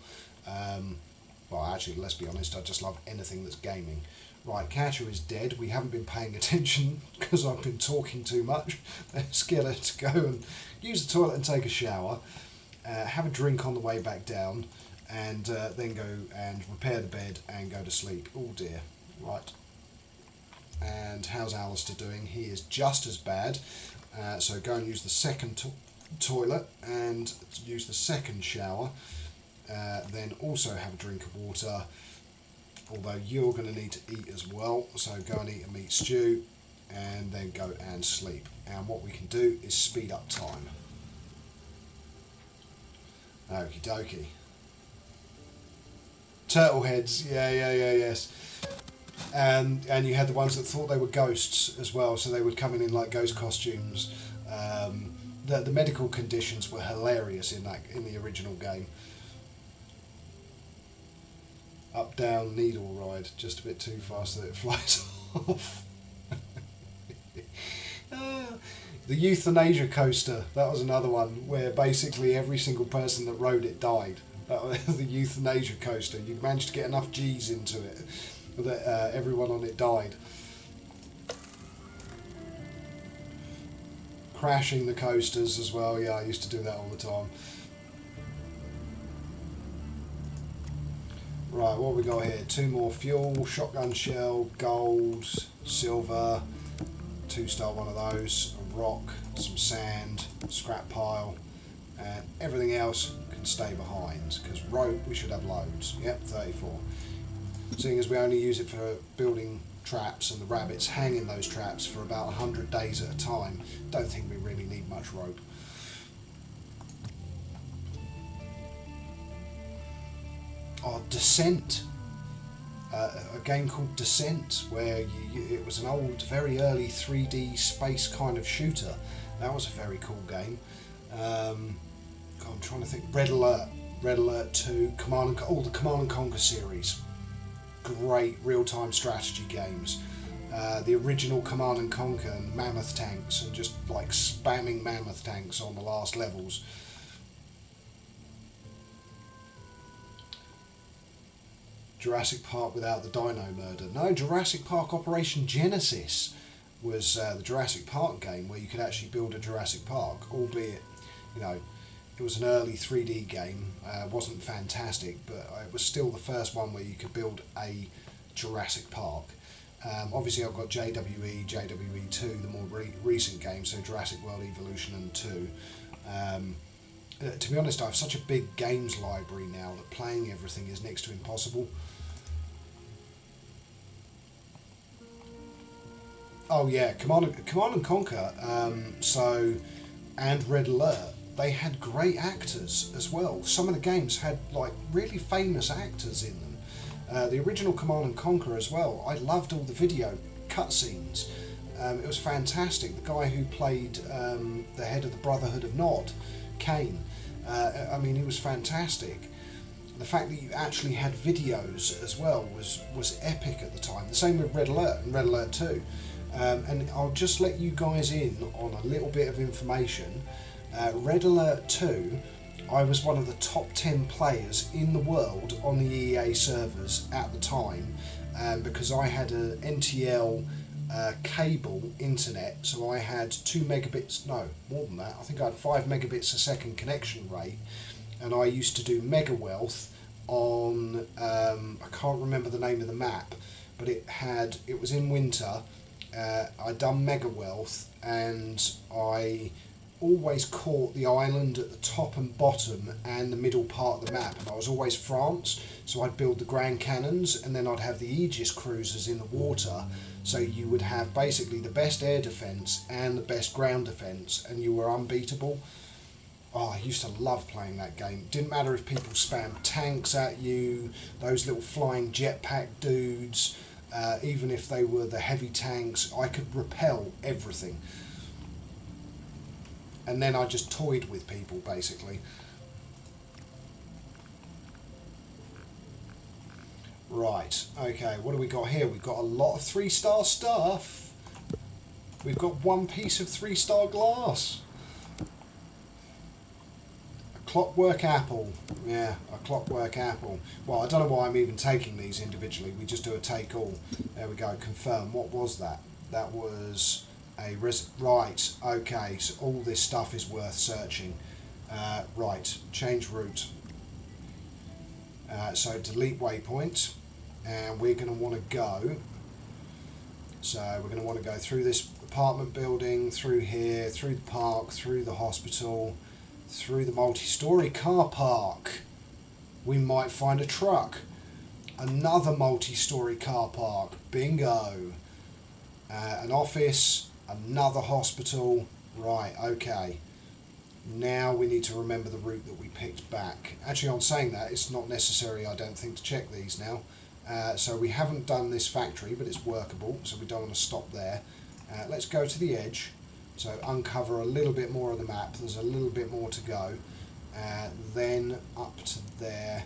Speaker 1: Well, actually, let's be honest, I just love anything that's gaming. Right, Catcher is dead. We haven't been paying attention because I've been talking too much. Let's get her to go and use the toilet and take a shower, have a drink on the way back down, and then go and repair the bed and go to sleep. Oh dear. Right. And how's Alistair doing? He is just as bad. So go and use the second toilet and use the second shower. Then also have a drink of water, although you're going to need to eat as well. So go and eat a meat stew and then go and sleep. And what we can do is speed up time. Okie dokie. Turtle heads, yes. And you had the ones that thought they were ghosts as well, so they would come in like ghost costumes. The medical conditions were hilarious in the original game. Up down needle ride, just a bit too fast that it flies off. The euthanasia coaster, that was another one where basically every single person that rode it died. That was the euthanasia coaster. You managed to get enough G's into it that everyone on it died. Crashing the coasters as well, yeah, I used to do that all the time. Right, what have we got here? 2 more fuel, shotgun shell, gold, silver, 2-star one of those, a rock, some sand, scrap pile, and everything else can stay behind, because rope we should have loads. Yep, 34. Seeing as we only use it for building traps and the rabbits hang in those traps for about 100 days at a time, don't think we really need much rope. Oh, Descent. A game called Descent, where it was an old, very early 3D space kind of shooter. That was a very cool game. I'm trying to think. Red Alert 2, all the Command and Conquer series. Great real-time strategy games. The original Command and Conquer and mammoth tanks, and just like spamming mammoth tanks on the last levels. Jurassic Park without the dino murder. No, Jurassic Park Operation Genesis was the Jurassic Park game where you could actually build a Jurassic Park, albeit, you know, it was an early 3D game. Wasn't fantastic, but it was still the first one where you could build a Jurassic Park. Obviously I've got JWE, JWE2, the more recent games, so Jurassic World Evolution and 2. To be honest, I have such a big games library now that playing everything is next to impossible. Oh yeah, Command and Conquer, and Red Alert, they had great actors as well. Some of the games had like really famous actors in them. The original Command and Conquer as well, I loved all the video cutscenes. It was fantastic. The guy who played the head of the Brotherhood of Nod, Kane, I mean, he was fantastic. The fact that you actually had videos as well was epic at the time. The same with Red Alert and Red Alert 2. And I'll just let you guys in on a little bit of information. Red Alert 2, I was one of the top 10 players in the world on the EA servers at the time, because I had an NTL cable internet, so I had 2 megabits, no, more than that, I think I had 5 megabits a second connection rate, and I used to do Mega Wealth on, I can't remember the name of the map, but it was in winter. I'd done Mega Wealth, and I always caught the island at the top and bottom and the middle part of the map, and I was always France, so I'd build the Grand Cannons, and then I'd have the Aegis cruisers in the water, so you would have basically the best air defence and the best ground defence, and you were unbeatable. Oh, I used to love playing that game. Didn't matter if people spammed tanks at you, those little flying jetpack dudes, even if they were the heavy tanks, I could repel everything. And then I just toyed with people, basically. Right, okay, what do we got here? We've got a lot of 3-star stuff. We've got 1 piece of 3-star glass. A clockwork apple. Yeah, a clockwork apple. Well, I don't know why I'm even taking these individually. We just do a take all. There we go, confirm. What was that? That was a right, okay, so all this stuff is worth searching. Right, change route. So delete waypoint, and we're going to want to go, so we're going to want to go through this apartment building, through here, through the park, through the hospital, through the multi-storey car park. We might find a truck. Another multi-storey car park, bingo. An office, another hospital. Right, okay. Now we need to remember the route that we picked back. Actually, on saying that, it's not necessary, I don't think, to check these now. So we haven't done this factory, but it's workable, so we don't want to stop there. Let's go to the edge, so uncover a little bit more of the map. There's a little bit more to go. Then up to there,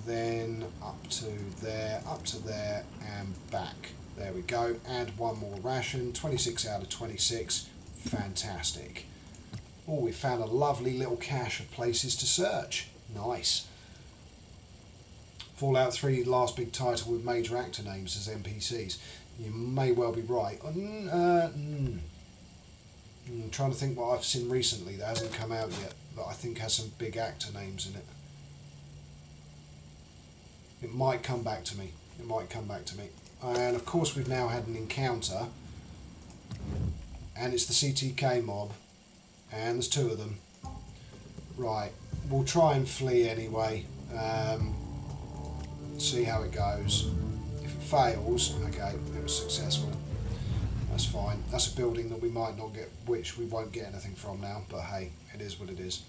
Speaker 1: then up to there, and back. There we go. Add 1 more ration, 26 out of 26. Fantastic. Oh, we found a lovely little cache of places to search. Nice. Fallout 3 last big title with major actor names as NPCs. You may well be right. I'm trying to think what I've seen recently that hasn't come out yet, that I think has some big actor names in it. It might come back to me. It might come back to me. And of course we've now had an encounter. And it's the CTK mob. And there's 2 of them. Right. We'll try and flee anyway. See how it goes. If it fails, okay, it was successful. That's fine. That's a building that we might not get, which we won't get anything from now. But hey, it is what it is.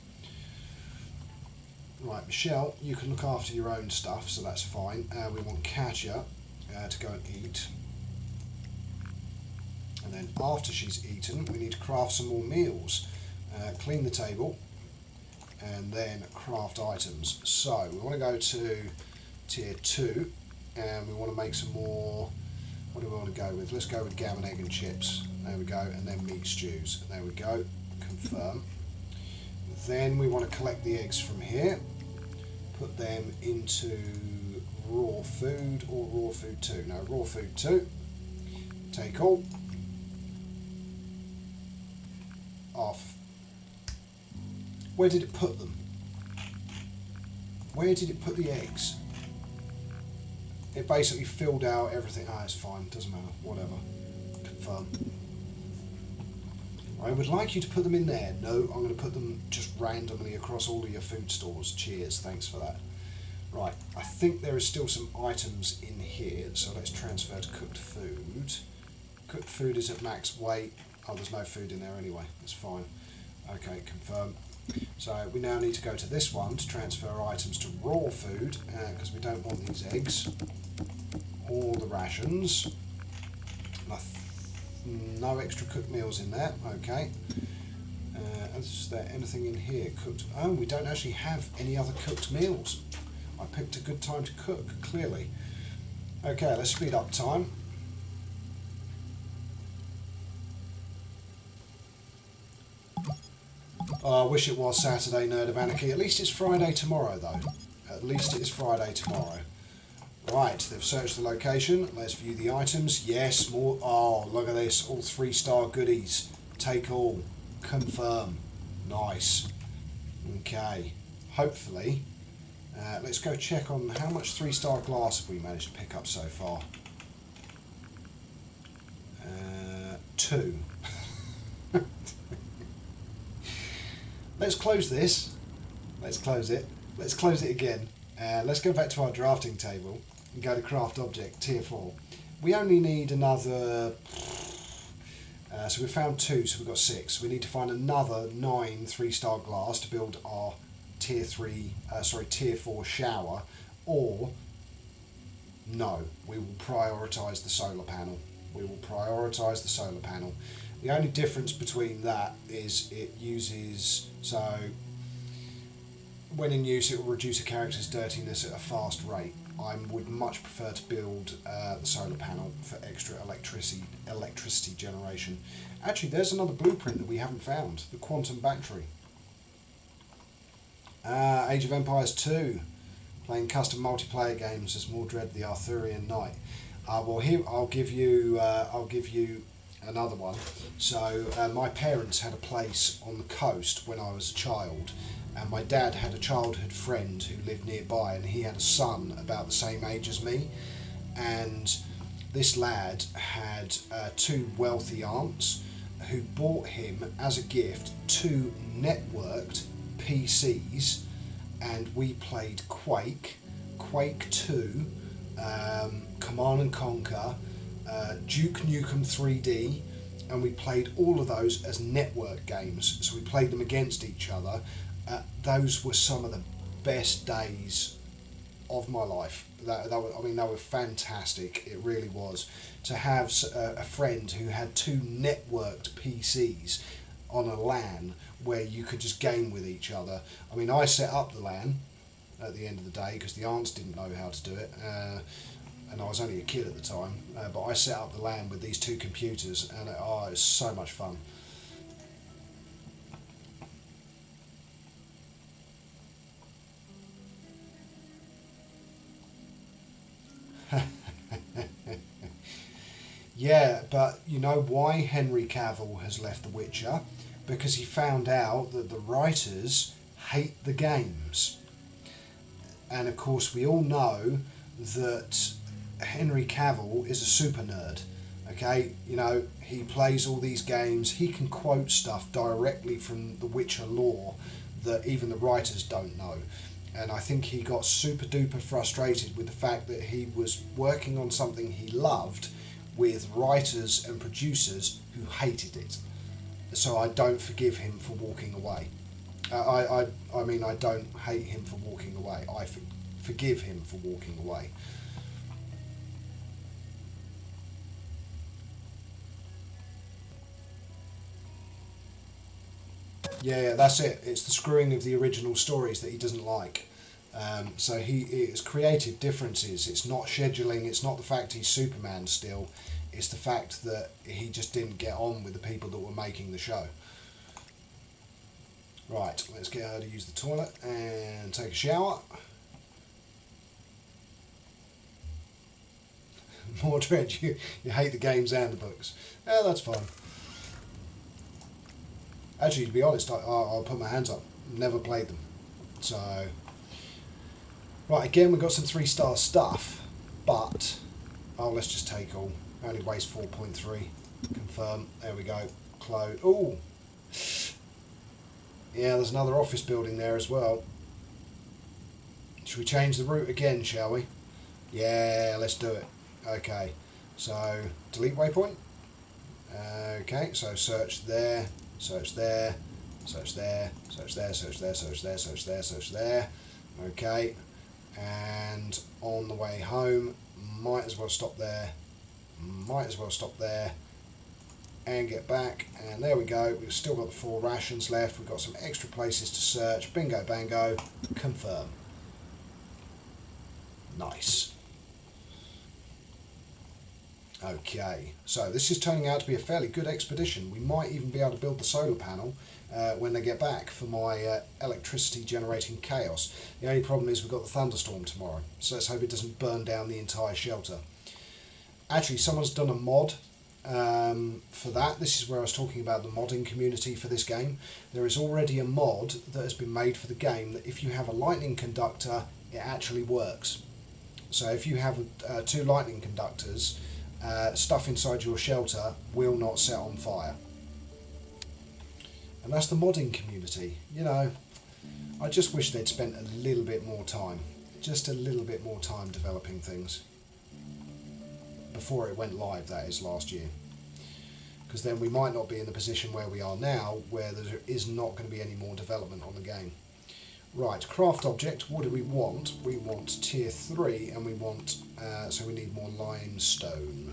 Speaker 1: Right, Michelle, you can look after your own stuff, so that's fine. We want Katja to go and eat. And then after she's eaten, we need to craft some more meals. Clean the table, and then craft items. So, we want to go to tier 2, and we want to make some more... What do we want to go with? Let's go with gammon, egg and chips. There we go, and then meat stews. There we go, confirm. Then we want to collect the eggs from here. Put them into raw food or raw food 2. No, raw food 2. Take all. Off. Where did it put them? Where did it put the eggs? It basically filled out everything. Ah, it's fine. Doesn't matter. Whatever. Confirm. I would like you to put them in there. No, I'm going to put them just randomly across all of your food stores. Cheers, thanks for that. Right, I think there is still some items in here, so let's transfer to cooked food. Cooked food is at max weight. Oh, there's no food in there anyway. That's fine. Okay, confirm. So we now need to go to this one to transfer items to raw food, because we don't want these eggs. All the rations. No extra cooked meals in there, okay. Is there anything in here cooked? Oh, we don't actually have any other cooked meals. I picked a good time to cook, clearly. Okay, let's speed up time. Oh, I wish it was Saturday, Nerd of Anarchy. At least it's Friday tomorrow, though. At least it is Friday tomorrow. Right, they've searched the location. Let's view the items. Yes, more. Oh, look at this. All 3-star goodies. Take all. Confirm. Nice. Okay. Hopefully. Let's go check on how much 3-star glass have we managed to pick up so far. 2. Let's close this. Let's close it. Let's close it again. Let's go back to our drafting table and go to craft object tier 4. We only need another. So we found 2, so we've got 6. We need to find another 9 3-star glass to build our tier 4 shower. Or no, we will prioritise the solar panel. We will prioritise the solar panel. The only difference between that is it uses, so when in use it will reduce a character's dirtiness at a fast rate. I would much prefer to build the solar panel for extra electricity generation. Actually, there's another blueprint that we haven't found, the quantum battery. Age of Empires 2, playing custom multiplayer games as Mordred the Arthurian Knight. Well, here I'll give you another one. So my parents had a place on the coast when I was a child, and my dad had a childhood friend who lived nearby, and he had a son about the same age as me, and this lad had 2 wealthy aunts who bought him as a gift 2 networked PCs, and we played Quake 2, Command and Conquer, Duke Nukem 3D, and we played all of those as network games. So we played them against each other. Those were some of the best days of my life. They were fantastic. It really was. To have a friend who had 2 networked PCs on a LAN where you could just game with each other. I mean, I set up the LAN at the end of the day because the aunts didn't know how to do it. And I was only a kid at the time, but I set up the LAN with these 2 computers, and it was so much fun. Yeah, but you know why Henry Cavill has left The Witcher? Because he found out that the writers hate the games. And of course we all know that Henry Cavill is a super nerd. Okay, you know, he plays all these games, he can quote stuff directly from the Witcher lore that even the writers don't know. And I think he got super duper frustrated with the fact that he was working on something he loved with writers and producers who hated it. So I don't forgive him for walking away. I mean, I don't hate him for walking away. I forgive him for walking away. Yeah, that's it. It's the screwing of the original stories that he doesn't like. So it's creative differences. It's not scheduling. It's not the fact he's Superman still. It's the fact that he just didn't get on with the people that were making the show. Right, let's get her to use the toilet and take a shower. Mordred, you hate the games and the books. Yeah, that's fine. Actually, to be honest, I'll put my hands up. Never played them. So, right, again, we've got some 3-star stuff, but, oh, let's just take all. Only weighs 4.3. Confirm. There we go. Close. Oh! Yeah, there's another office building there as well. Should we change the route again, shall we? Yeah, let's do it. Okay, so delete waypoint. Okay, so search there, search there, search there, search there, search there, search there, search there, search there. Okay, and on the way home, might as well stop there, might as well stop there, and get back. And there we go, we've still got the 4 rations left, we've got some extra places to search. Bingo bango, confirm. Nice. Okay, so this is turning out to be a fairly good expedition. We might even be able to build the solar panel when they get back for my electricity generating chaos. The only problem is we've got the thunderstorm tomorrow, so let's hope it doesn't burn down the entire shelter. Actually, someone's done a mod for that. This is where I was talking about the modding community for this game. There is already a mod that has been made for the game that if you have a lightning conductor, it actually works. So if you have 2 lightning conductors, stuff inside your shelter will not set on fire. And that's the modding community. You know, I just wish they'd spent a little bit more time, just a little bit more time developing things before it went live, that is, last year. Because then we might not be in the position where we are now, where there is not going to be any more development on the game. Right, craft object, what do we want? We want tier 3, and we want, so we need more limestone.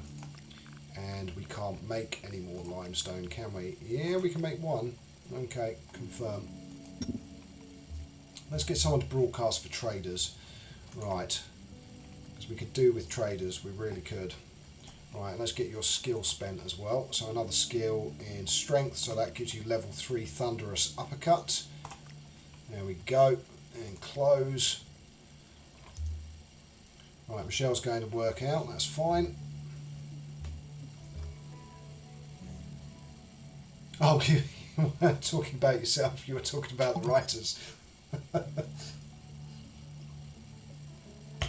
Speaker 1: And we can't make any more limestone, can we? Yeah, we can make 1. Okay, confirm. Let's get someone to broadcast for traders. Right, because we could do with traders, we really could. Right, let's get your skill spent as well. So another skill in strength, so that gives you level 3 thunderous uppercut. There we go, and close. Right, Michelle's going to work out, that's fine. Oh, you weren't talking about yourself, you were talking about the writers.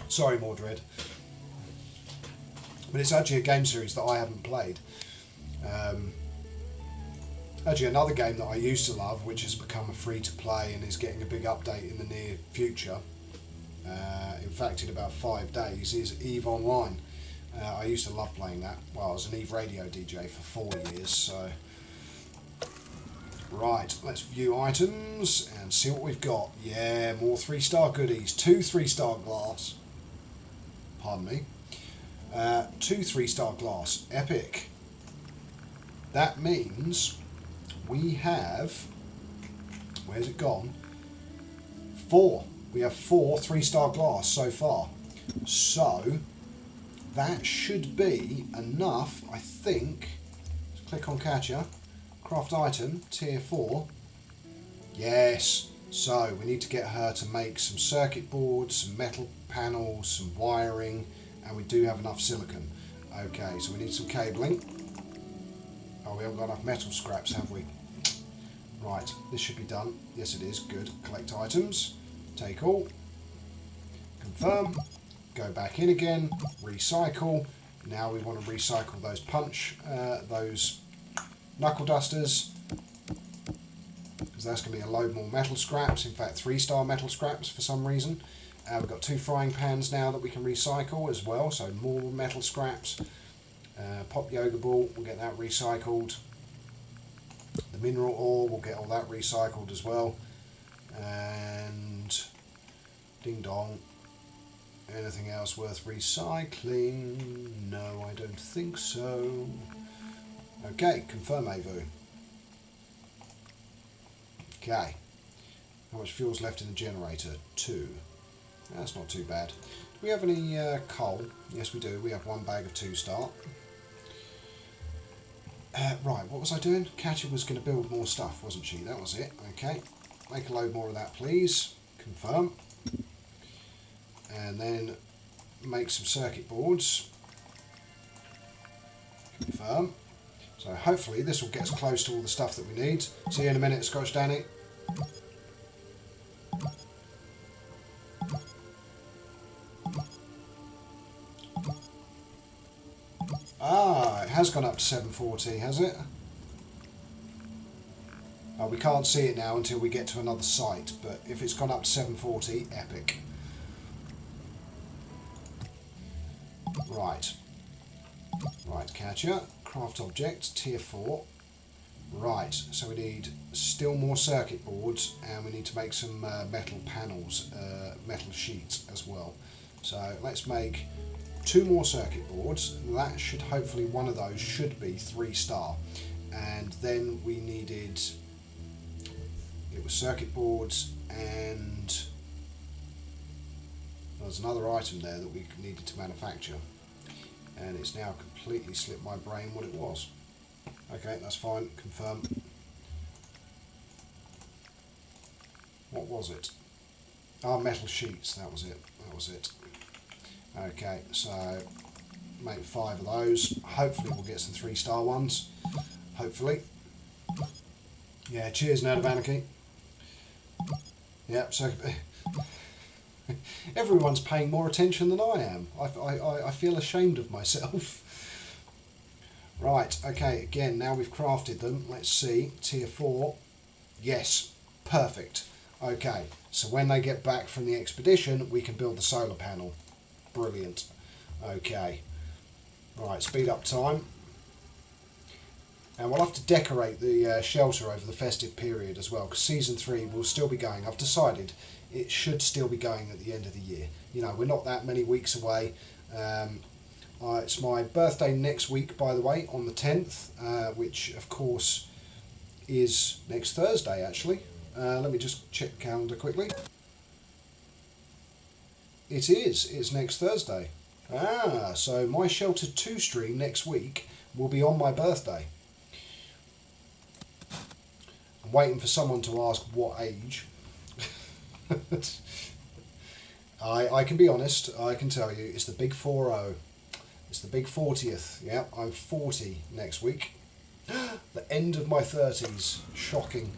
Speaker 1: Sorry, Mordred. But it's actually a game series that I haven't played. Actually, another game that I used to love, which has become a free-to-play and is getting a big update in the near future, in fact in about 5 days, is EVE Online. I used to love playing that. Well, I was an EVE radio DJ for 4 years, so... Right, let's view items and see what we've got. Yeah, more 3-star goodies. 2 3-star glass. Pardon me. 2 3-star glass. Epic. That means... we have, where's it gone? 4. We have 4 3-star glass so far. So that should be enough, I think. Let's click on catcher. Craft item, tier 4. Yes. So we need to get her to make some circuit boards, some metal panels, some wiring, and we do have enough silicon. Okay, so we need some cabling. Oh, we haven't got enough metal scraps, have we? Right, this should be done. Yes, it is. Good. Collect items. Take all. Confirm. go back in again, recycle. Now we want to recycle those knuckle dusters, because that's going to be a load more metal scraps, in fact 3-star metal scraps for some reason. We've got 2 frying pans now that we can recycle as well, so more metal scraps. Pop yoga ball, we'll get that recycled. The mineral ore, we'll get all that recycled as well. And ding dong. Anything else worth recycling? No, I don't think so. Okay, confirm AVU. Okay. How much fuel's left in the generator? 2. That's not too bad. Do we have any coal? Yes, we do. We have 1 bag of 2-star. Right, what was I doing? Katya was going to build more stuff, wasn't she? That was it. Okay. Make a load more of that, please. Confirm. And then make some circuit boards. Confirm. So hopefully this will get us close to all the stuff that we need. See you in a minute, Scotch Danny. Ah, it has gone up to 740, has it? Oh, we can't see it now until we get to another site, but if it's gone up to 740, epic. Right. Right, Katya. Craft object, tier 4. Right, so we need still more circuit boards, and we need to make some metal panels, metal sheets as well. So let's make 2 more circuit boards. That should, hopefully one of those should be 3-star. And then we needed, it was circuit boards, and there was another item there that we needed to manufacture. And it's now completely slipped my brain what it was. Okay, that's fine. Confirm. What was it? Ah, metal sheets. That was it. That was it. Okay, so make 5 of those. Hopefully we'll get some 3-star ones. Hopefully. Yeah, cheers, Nerd of Anarchy. Yep, so everyone's paying more attention than I am. I feel ashamed of myself. Right, okay, again, now we've crafted them. Let's see, tier 4. Yes, perfect. Okay, so when they get back from the expedition, we can build the solar panel. Brilliant. Okay. Right, speed up time. And we'll have to decorate the shelter over the festive period as well, because Season 3 will still be going. I've decided it should still be going at the end of the year. You know, we're not that many weeks away. It's my birthday next week, by the way, on the 10th, which, of course, is next Thursday, actually. Let me just check the calendar quickly. It is. It's next Thursday. Ah, so my Sheltered 2 stream next week will be on my birthday. I'm waiting for someone to ask what age. I can be honest, I can tell you, it's the big 40. It's the big 40th. Yeah, I'm 40 next week. The end of my 30s. Shocking.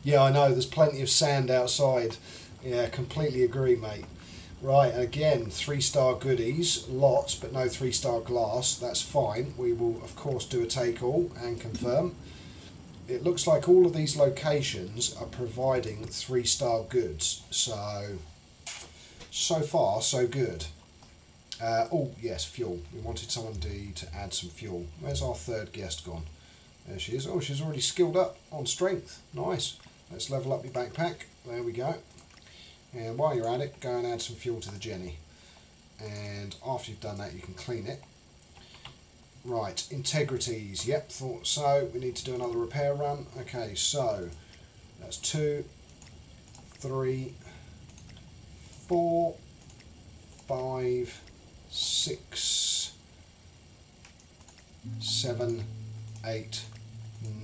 Speaker 1: Yeah, I know, there's plenty of sand outside. Yeah, completely agree, mate. Right, again, 3-star goodies, lots, but no 3-star glass. That's fine. We will, of course, do a take all and confirm. It looks like all of these locations are providing 3-star goods. So far, so good. Oh, yes, fuel. We wanted someone to add some fuel. Where's our 3rd guest gone? There she is. Oh, she's already skilled up on strength. Nice. Let's level up your backpack. There we go. And while you're at it, go and add some fuel to the Jenny. And after you've done that, you can clean it. Right, integrities. Yep, thought so. We need to do another repair run. Okay, so that's 2, 3, 4, 5, 6, 7, 8,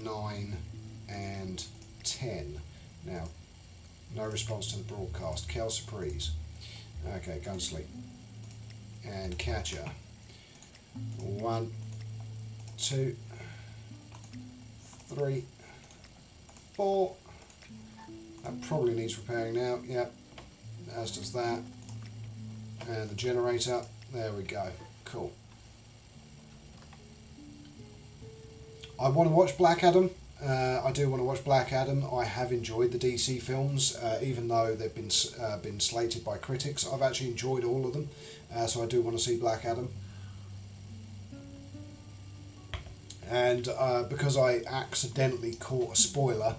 Speaker 1: 9, and 10. Now, no response to the broadcast. Kel Surprise. Okay, go and sleep. And Katya. 1, 2, 3, 4. That probably needs repairing now. Yep. as does that. And the generator, there we go, cool. I want to watch Black Adam. I do want to watch Black Adam. I have enjoyed the DC films, even though they've been slated by critics. I've actually enjoyed all of them, so I do want to see Black Adam. And because I accidentally caught a spoiler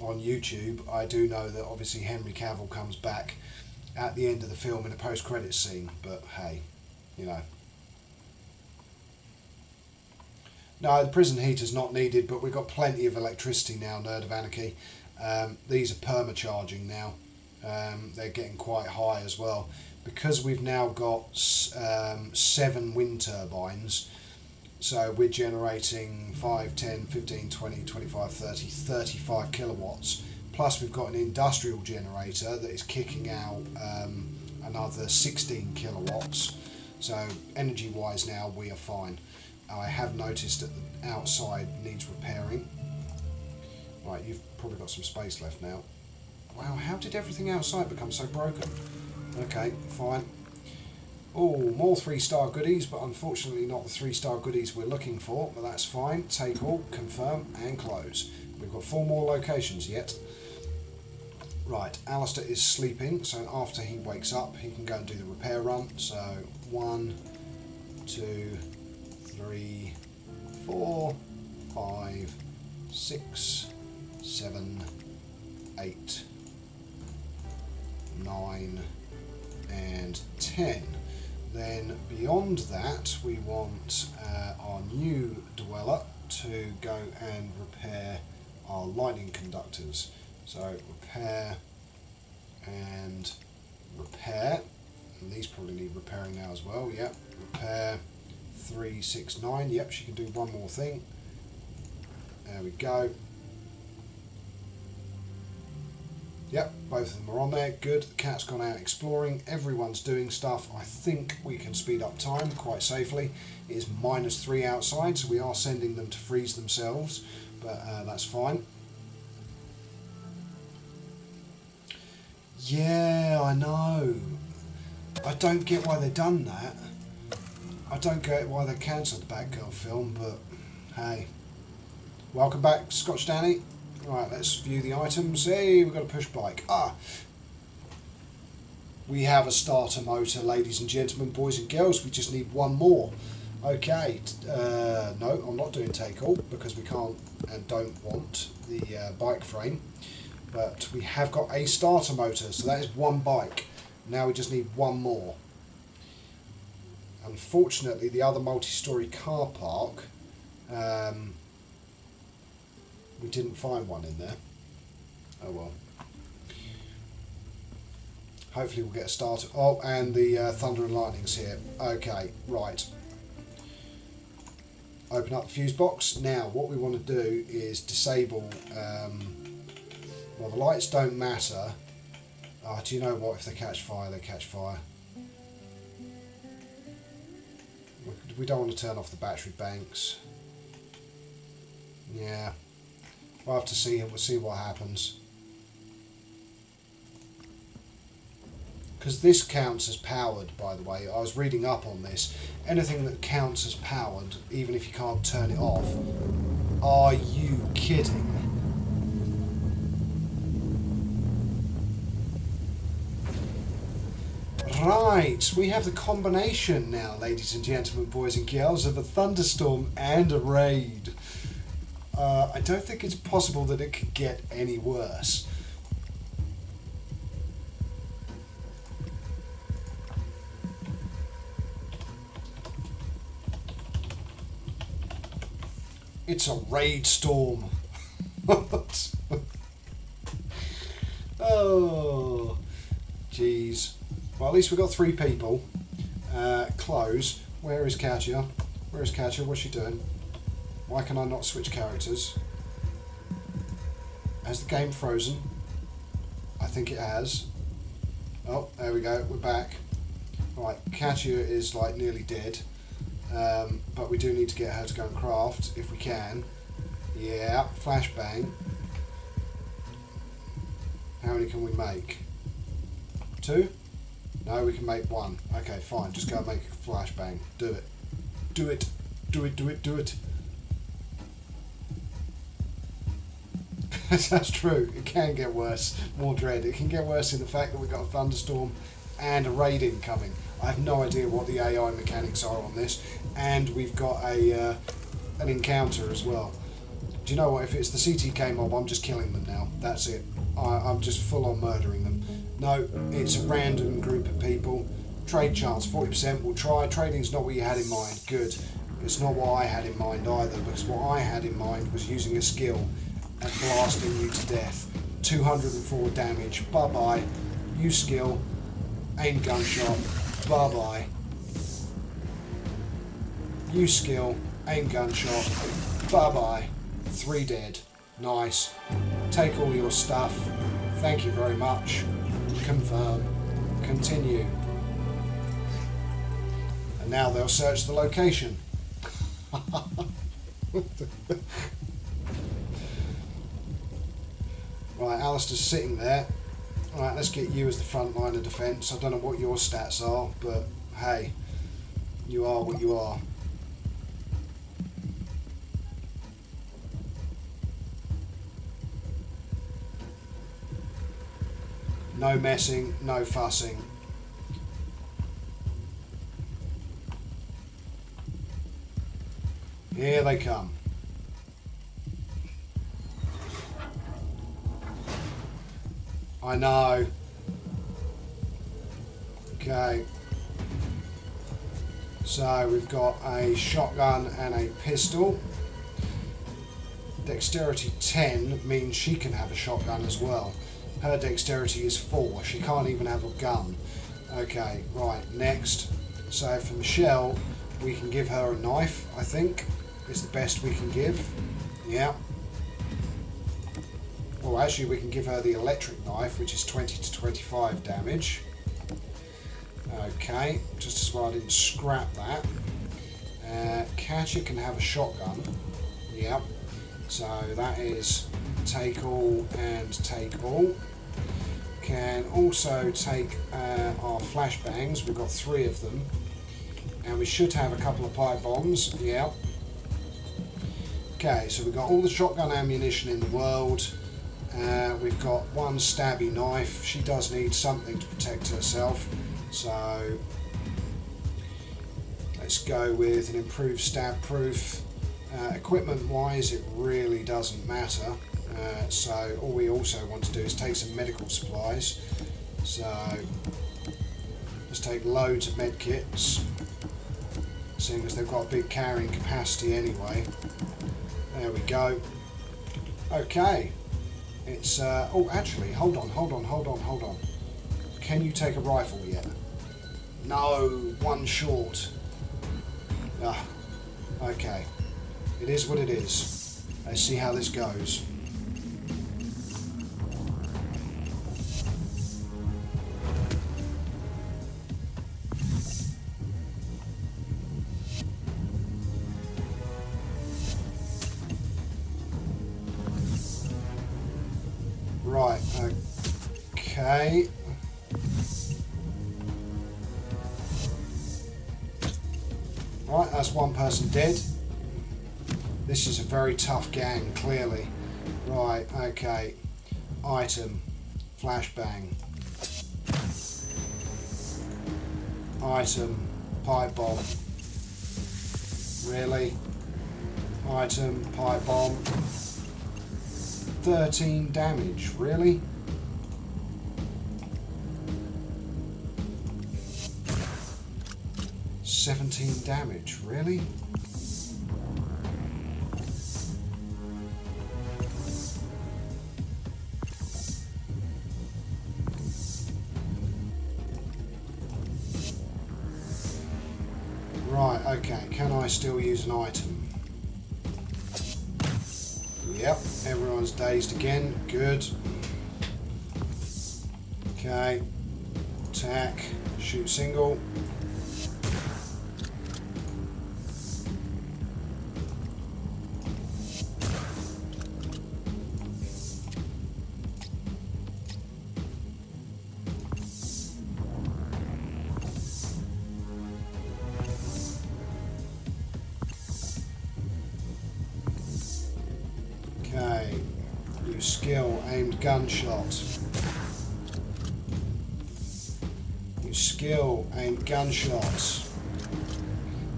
Speaker 1: on YouTube, I do know that obviously Henry Cavill comes back at the end of the film in a post-credits scene. But hey, you know. No, the prison heater's not needed, but we've got plenty of electricity now, Nerd of Anarchy. These are perma-charging now. They're getting quite high as well. Because we've now got 7 wind turbines, so we're generating 5, 10, 15, 20, 25, 30, 35 kilowatts. Plus we've got an industrial generator that is kicking out another 16 kilowatts. So energy-wise now we are fine. I have noticed that the outside needs repairing. Right, you've probably got some space left now. Wow, how did everything outside become so broken? Okay, fine. Oh, more 3-star goodies, but unfortunately not the 3-star goodies we're looking for, but that's fine. Take all, confirm, and close. We've got 4 more locations yet. Right, Alistair is sleeping, so after he wakes up, he can go and do the repair run. So, 1, 2, 3, 4, 5, 6, 7, 8, 9, and 10. Then beyond that, we want our new dweller to go and repair our lightning conductors. So repair and repair. And these probably need repairing now as well. Yep, repair 3, 6, 9. Yep, she can do one more thing. There we go. Yep, both of them are on there. Good. The cat's gone out exploring. Everyone's doing stuff. I think we can speed up time quite safely. It is -3 outside, so we are sending them to freeze themselves, but that's fine. Yeah, I know. I don't get why they've done that. I don't get why they cancelled the Batgirl film, but hey. Welcome back, Scotch Danny. Right, let's view the items. Hey, we've got a push bike. Ah! We have a starter motor, ladies and gentlemen, boys and girls. We just need one more. Okay, no, I'm not doing take all because we can't and don't want the bike frame. But we have got a starter motor, so that is one bike. Now we just need one more. Unfortunately, the other multi-storey car park, we didn't find one in there. Oh well. Hopefully we'll get a starter. Oh, and the Thunder and Lightning's here. Okay, right. Open up the fuse box. Now, what we want to do is disable... well, the lights don't matter. Do you know what? If they catch fire, they catch fire. We don't want to turn off the battery banks. Yeah. We'll have to see. We'll see what happens. Because this counts as powered, by the way. I was reading up on this. Anything that counts as powered, even if you can't turn it off. Are you kidding? Right, we have the combination now, ladies and gentlemen, boys and girls, of a thunderstorm and a raid. I don't think it's possible that it could get any worse. It's a raid storm. Oh, jeez. Well, at least we've got 3 people. Close. Where is Katya? Where is Katya? What's she doing? Why can I not switch characters? Has the game frozen? I think it has. Oh, there we go. We're back. Right, Katya is like nearly dead. But we do need to get her to go and craft if we can. Yeah, flashbang. How many can we make? 2? No, we can make 1. Okay, fine. Just go and make a flashbang. Do it. Do it. Do it, do it, do it. That's true. It can get worse. More dread. It can get worse in the fact that we've got a thunderstorm and a raid incoming. I have no idea what the AI mechanics are on this. And we've got a an encounter as well. Do you know what? If it's the CTK mob, I'm just killing them now. That's it. I'm just full on murdering them. No, it's a random group of people. Trade chance, 40%. We'll try. Trading's not what you had in mind. Good. It's not what I had in mind either, because what I had in mind was using a skill and blasting you to death. 204 damage. Bye-bye. Use skill. Aim gunshot. Bye-bye. Use skill. Aim gunshot. Bye-bye. 3 dead. Nice. Take all your stuff. Thank you very much. Confirm. Continue. And now they'll search the location. Right, Alistair's sitting there. Right, let's get you as the front line of defence. I don't know what your stats are, but hey, you are what you are. No messing, no fussing. Here they come. I know. Okay. So we've got a shotgun and a pistol. Dexterity 10 means she can have a shotgun as well. Her dexterity is 4. She can't even have a gun. Okay, right, next. So for Michelle, we can give her a knife, I think. It's the best we can give. Yeah. Well, actually, we can give her the electric knife, which is 20 to 25 damage. Okay, just as well I didn't scrap that. Katya can have a shotgun. Yep. So that is take all and take all. Can also take our flashbangs. We've got 3 of them. And we should have a couple of pipe bombs. Yep. Okay, so we've got all the shotgun ammunition in the world. We've got 1 stabby knife. She does need something to protect herself. So let's go with an improved stab proof. Equipment wise, it really doesn't matter. So all we also want to do is take some medical supplies. So let's take loads of med kits, seeing as they've got a big carrying capacity anyway. There we go. Okay. It's, oh, actually, hold on. Can you take a rifle yet? No, 1 short. Ah, okay. It is what it is. Let's see how this goes. Right, okay. Right, that's 1 person dead. This is a very tough gang, clearly. Right, okay. Item. Flashbang. Item. Pipe bomb. Really? Item. Pipe bomb. 13 damage, really? $17 damage, really? Right, okay, can I still use an item? Yep, everyone's dazed again, good. Okay, attack, shoot single. Okay. Use skill, aimed gunshot. Use skill, aimed gunshots.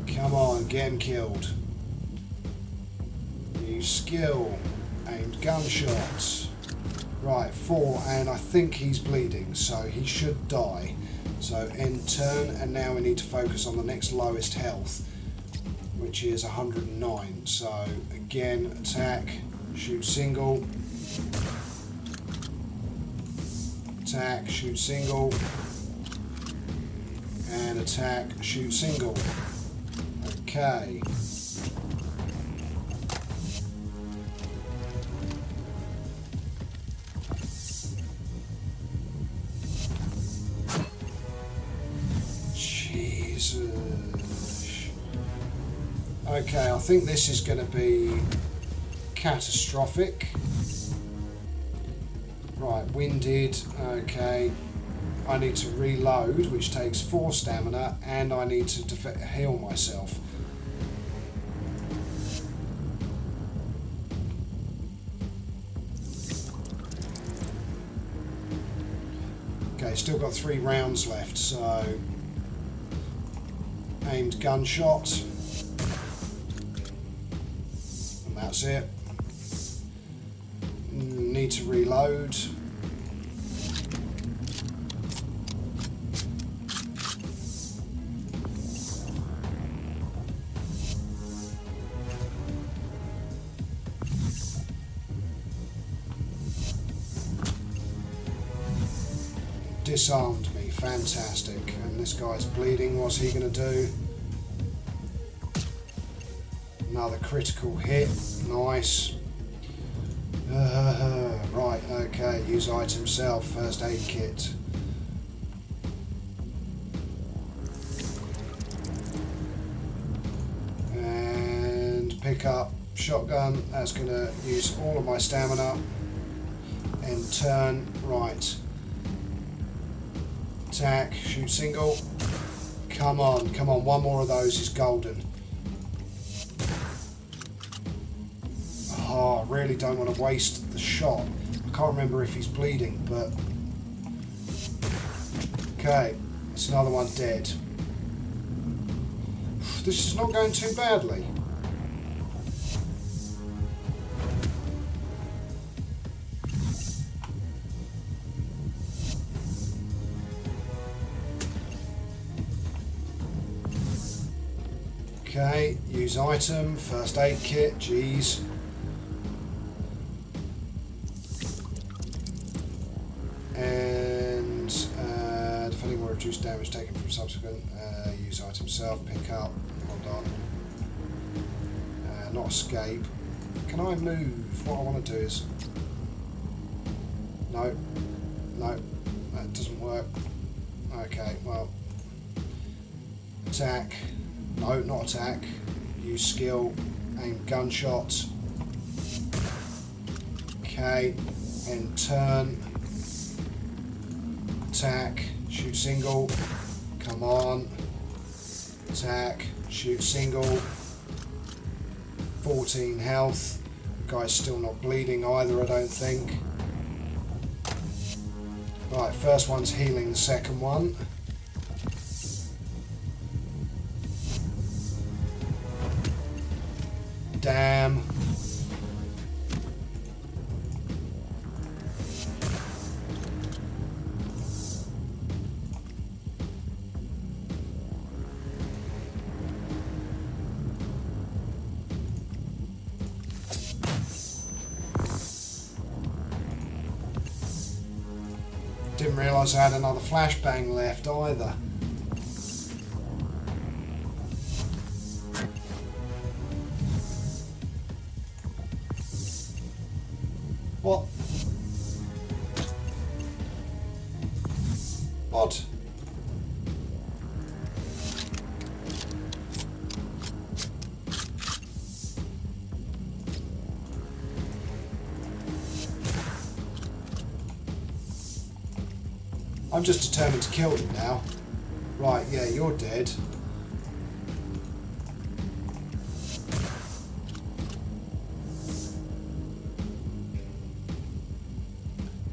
Speaker 1: Come on, get him killed. Use skill, aimed gunshots. Right, 4, and I think he's bleeding, so he should die. So end turn, and now we need to focus on the next lowest health, which is 109. So again, attack, shoot single. Attack, shoot single. And attack, shoot single. Okay. Okay, I think this is going to be catastrophic. Right, winded. Okay, I need to reload, which takes 4 stamina, and I need to heal myself. Okay, still got 3 rounds left, so aimed gunshot. That's it. Need to reload. Disarmed me, fantastic. And this guy's bleeding, what's he going to do? Another critical hit, nice. Right, okay, use item self, first aid kit. And pick up shotgun, that's going to use all of my stamina. End turn, right. Attack, shoot single. Come on, one more of those is golden. Oh, I really don't want to waste the shot. I can't remember if he's bleeding, but... Okay, it's another one dead. This is not going too badly. Okay, use item, first aid kit, geez. And defending or reduced damage taken from subsequent, use item self, pick up, hold on. Not escape. Can I move? What I want to do is... No, that doesn't work. Okay, well, attack. No, not attack. Use skill, aim gunshot. Okay, end turn. Attack, shoot single. Come on. Attack, shoot single. 14 health. The guy's still not bleeding either, I don't think. Right, first one's healing the second one. Damn. Didn't realise I had another flashbang left either. What? What? I'm just determined to kill him now. Right, yeah, you're dead.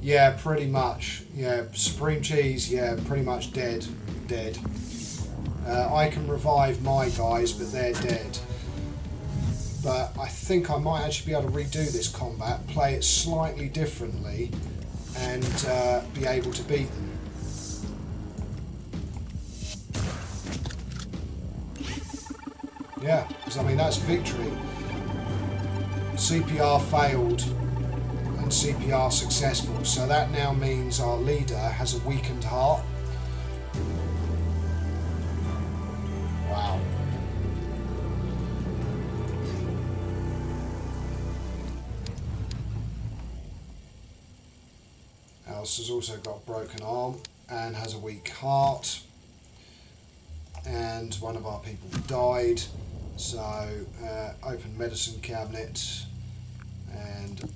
Speaker 1: Yeah, pretty much. Yeah, Supreme Cheese, yeah, pretty much dead. Dead. I can revive my guys, but they're dead. But I think I might actually be able to redo this combat, play it slightly differently, and be able to beat them. Yeah, because I mean, that's victory. CPR failed and CPR successful, so that now means our leader has a weakened heart. Wow. Alice has also got a broken arm and has a weak heart, and one of our people died. So open medicine cabinet and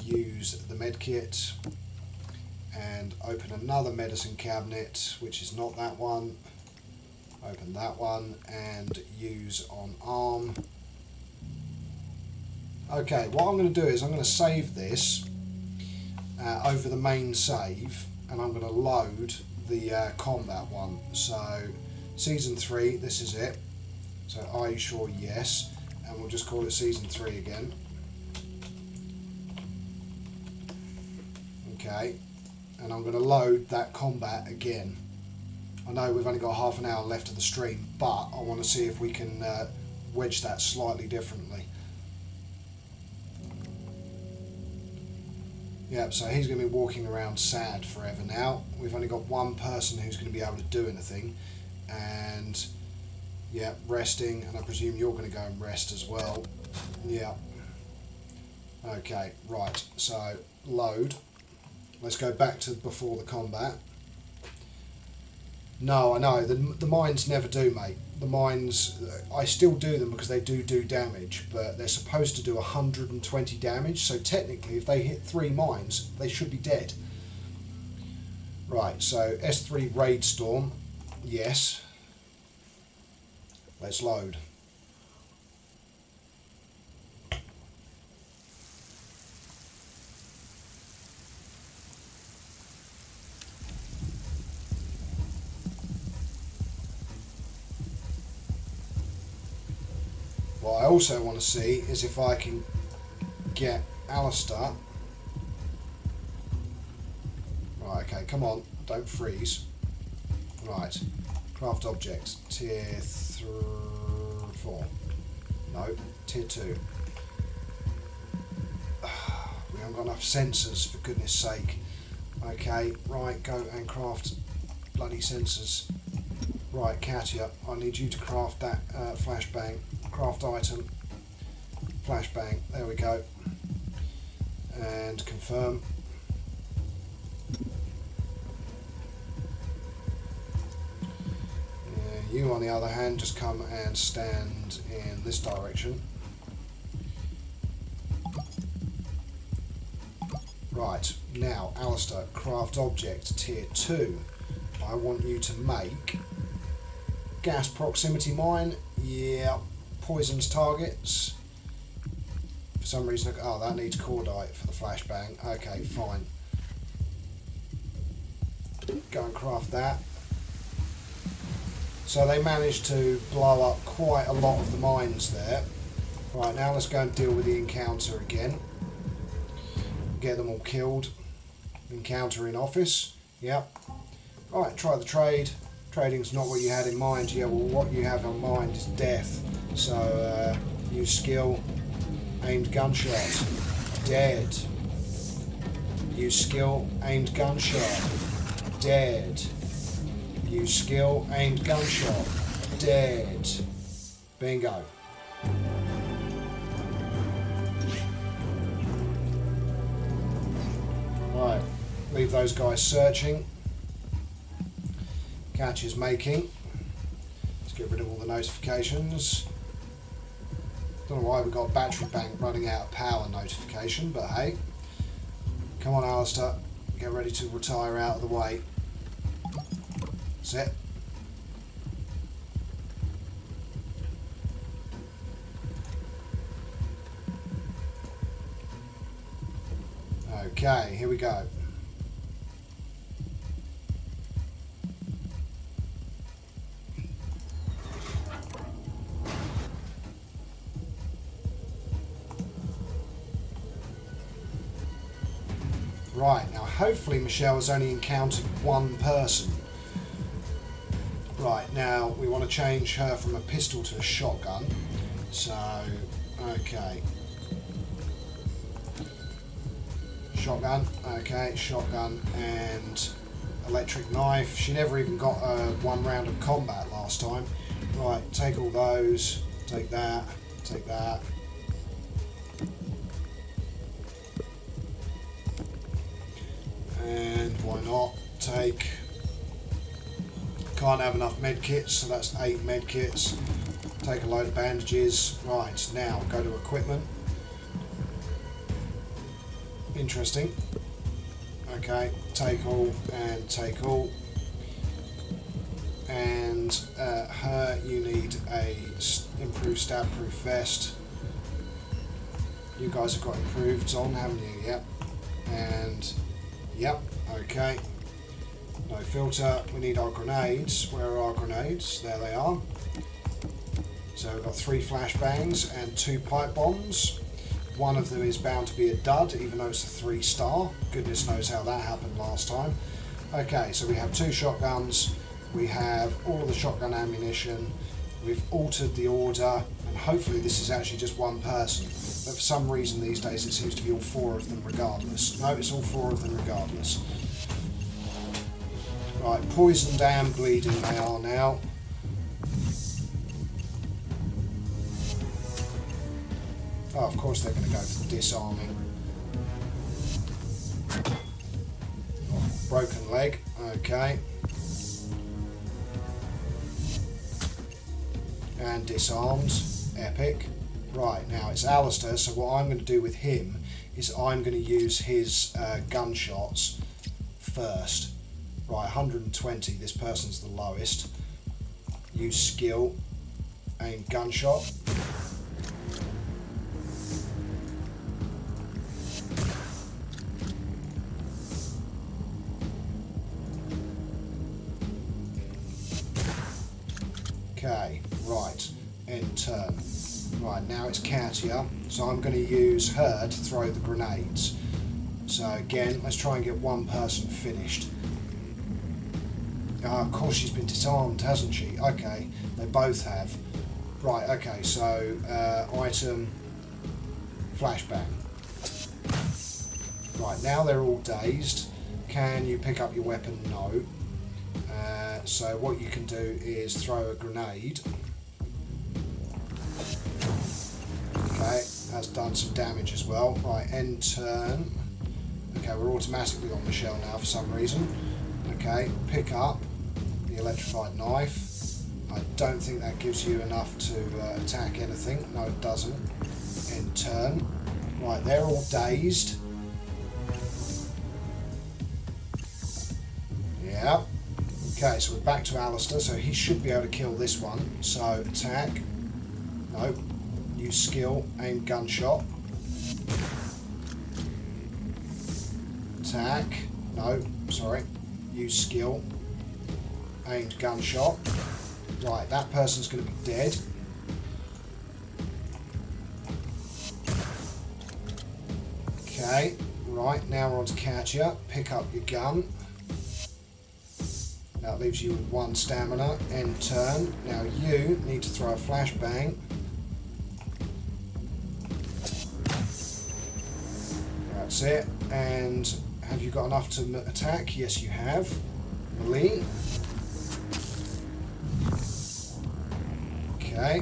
Speaker 1: use the med kit, and open another medicine cabinet, which is not that one. Open that one and use on arm. Okay, what I'm going to do is I'm going to save this over the main save, and I'm going to load the combat one. So season 3, this is it. So are you sure? Yes. And we'll just call it season 3 again. Okay. And I'm going to load that combat again. I know we've only got half an hour left of the stream, but I want to see if we can wedge that slightly differently. Yep, so he's going to be walking around sad forever now. We've only got one person who's going to be able to do anything. And yeah, resting, and I presume you're going to go and rest as well. Yeah. Okay, right, so load. Let's go back to before the combat. No, I know, the mines never do, mate. The mines, I still do them because they do damage, but they're supposed to do 120 damage, so technically if they hit 3 mines, they should be dead. Right, so S3 Raid Storm, yes. Let's load. What I also want to see is if I can get Alistair. Right, okay, come on, don't freeze. Right, craft objects, tier 4. No, tier 2. We haven't got enough sensors, for goodness sake. Okay, right, go and craft bloody sensors. Right, Katia, I need you to craft that flashbang. Craft item, flashbang, there we go. And confirm. You, on the other hand, just come and stand in this direction. Right, now, Alistair, craft object, tier 2. I want you to make gas proximity mine. Yeah, poisons targets. For some reason, oh, that needs cordite for the flashbang. Okay, fine. Go and craft that. So they managed to blow up quite a lot of the mines there. Right, now let's go and deal with the encounter again. Get them all killed. Encounter in office. Yep. Right, try the trade. Trading's not what you had in mind. Yeah, well, what you have in mind is death. So, use skill. Aimed gunshot. Dead. Use skill. Aimed gunshot. Dead. Use skill, aimed gunshot. Dead. Bingo. Right, leave those guys searching. Catch is making. Let's get rid of all the notifications. Don't know why we got a battery bank running out of power notification, but hey. Come on, Alistair. Get ready to retire out of the way. That's it. Okay, here we go. Right, now hopefully Michelle has only encountered one person. Right, now we want to change her from a pistol to a shotgun. So, okay. Shotgun, okay, shotgun and electric knife. She never even got one round of combat last time. Right, take all those, take that, take that. And why not take, can't have enough med kits, so that's 8 med kits. Take a load of bandages. Right, now go to equipment. Interesting. Okay, take all and take all. And her, you need a improved stab proof vest. You guys have got improved on, haven't you? Yep. And yep, okay. No filter. We need our grenades. Where are our grenades? There they are. So we've got 3 flashbangs and 2 pipe bombs. One of them is bound to be a dud, even though it's a 3-star. Goodness knows how that happened last time. Okay, so we have 2 shotguns. We have all of the shotgun ammunition. We've altered the order, and hopefully this is actually just one person. But for some reason these days it seems to be all 4 of them regardless. No, it's all 4 of them regardless. Right, poisoned and bleeding they are now. Oh, of course they're going to go for the disarming. Oh, broken leg, okay. And disarmed, epic. Right, now it's Alistair, so what I'm going to do with him is I'm going to use his gunshots first. Right, 120, this person's the lowest. Use skill, aim gunshot. Okay, right, end turn. Right, now it's Katia, so I'm going to use her to throw the grenades. So again, let's try and get one person finished. Of course she's been disarmed, hasn't she? Okay, they both have. Right, okay, so item, flashbang. Right, now they're all dazed. Can you pick up your weapon? No. So what you can do is throw a grenade. Okay, has done some damage as well. Right, end turn. Okay, we're automatically on Michelle now for some reason. Okay, pick up the electrified knife. I don't think that gives you enough to attack anything. No, it doesn't. End turn. Right, they're all dazed. Yeah. Okay, so we're back to Alistair, so he should be able to kill this one. So, attack. No. Use skill, aim gunshot. Attack. No, sorry. Use skill, aimed gunshot. Right, that person's going to be dead. Okay, right, now we're on to Katia. Pick up your gun. That leaves you with 1 stamina. End turn. Now you need to throw a flashbang. That's it. And have you got enough to attack? Yes, you have. Melee. Okay.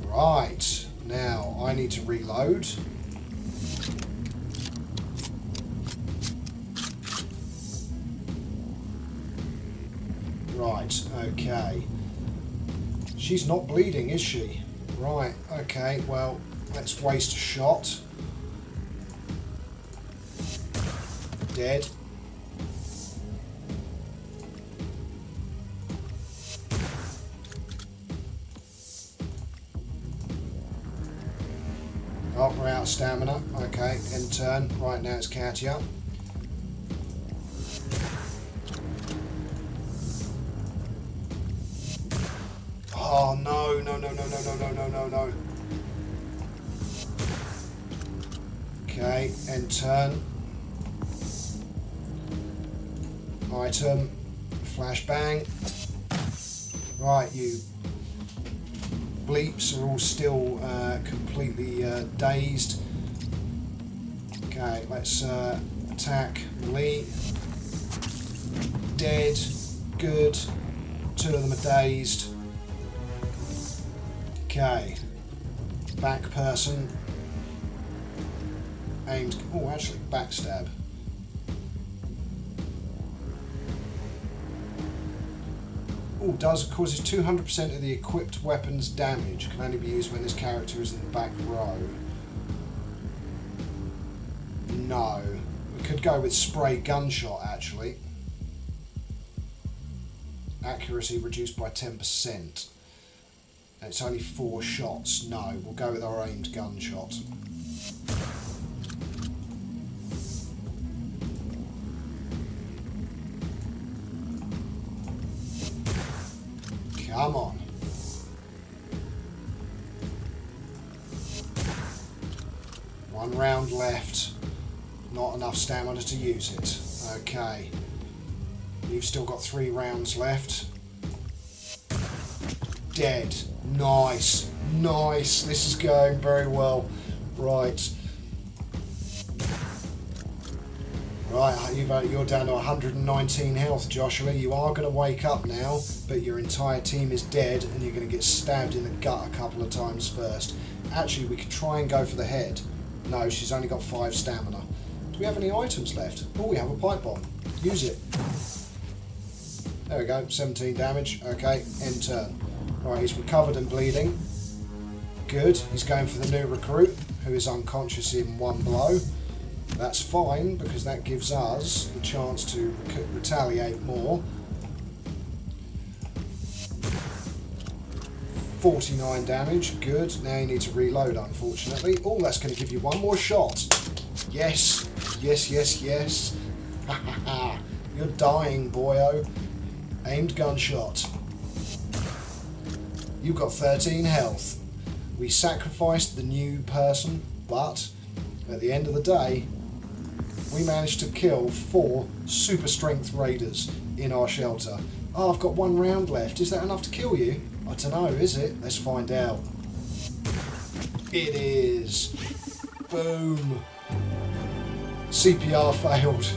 Speaker 1: Right. Now I need to reload. Right, okay. She's not bleeding, is she? Right, okay, well, let's waste a shot. Dead. Oh, we're out of stamina. Okay, end turn. Right, now it's Katia. Oh no, no, no, no, no, no, no, no, no, no. Okay, end turn. Item. Flashbang. Right, you bleeps are all still completely dazed. Okay, let's attack, melee. Dead. Good. 2 of them are dazed. Okay. Back person. Aimed. Oh, actually, backstab. Oh, causes 200% of the equipped weapon's damage. Can only be used when this character is in the back row. No. We could go with spray gunshot, actually. Accuracy reduced by 10%. And it's only 4 shots. No, we'll go with our aimed gunshot. Come on. One round left. Not enough stamina to use it. Okay. You've still got 3 rounds left. Dead. Nice. Nice. This is going very well. Right. Right, you're down to 119 health, Joshua. You are going to wake up now, but your entire team is dead and you're going to get stabbed in the gut a couple of times first. Actually, we could try and go for the head. No, she's only got 5 stamina. Do we have any items left? Oh, we have a pipe bomb. Use it. There we go, 17 damage. Okay, end turn. Alright, he's recovered and bleeding. Good. He's going for the new recruit, who is unconscious in 1 blow. That's fine, because that gives us the chance to retaliate more. 49 damage, good. Now you need to reload, unfortunately. Oh, that's going to give you 1 more shot. Yes, yes, yes, yes. You're dying, boyo. Aimed gunshot. You've got 13 health. We sacrificed the new person, but at the end of the day, we managed to kill 4 super strength raiders in our shelter. Oh, I've got 1 round left. Is that enough to kill you? I don't know, is it? Let's find out. It is. Boom. CPR failed.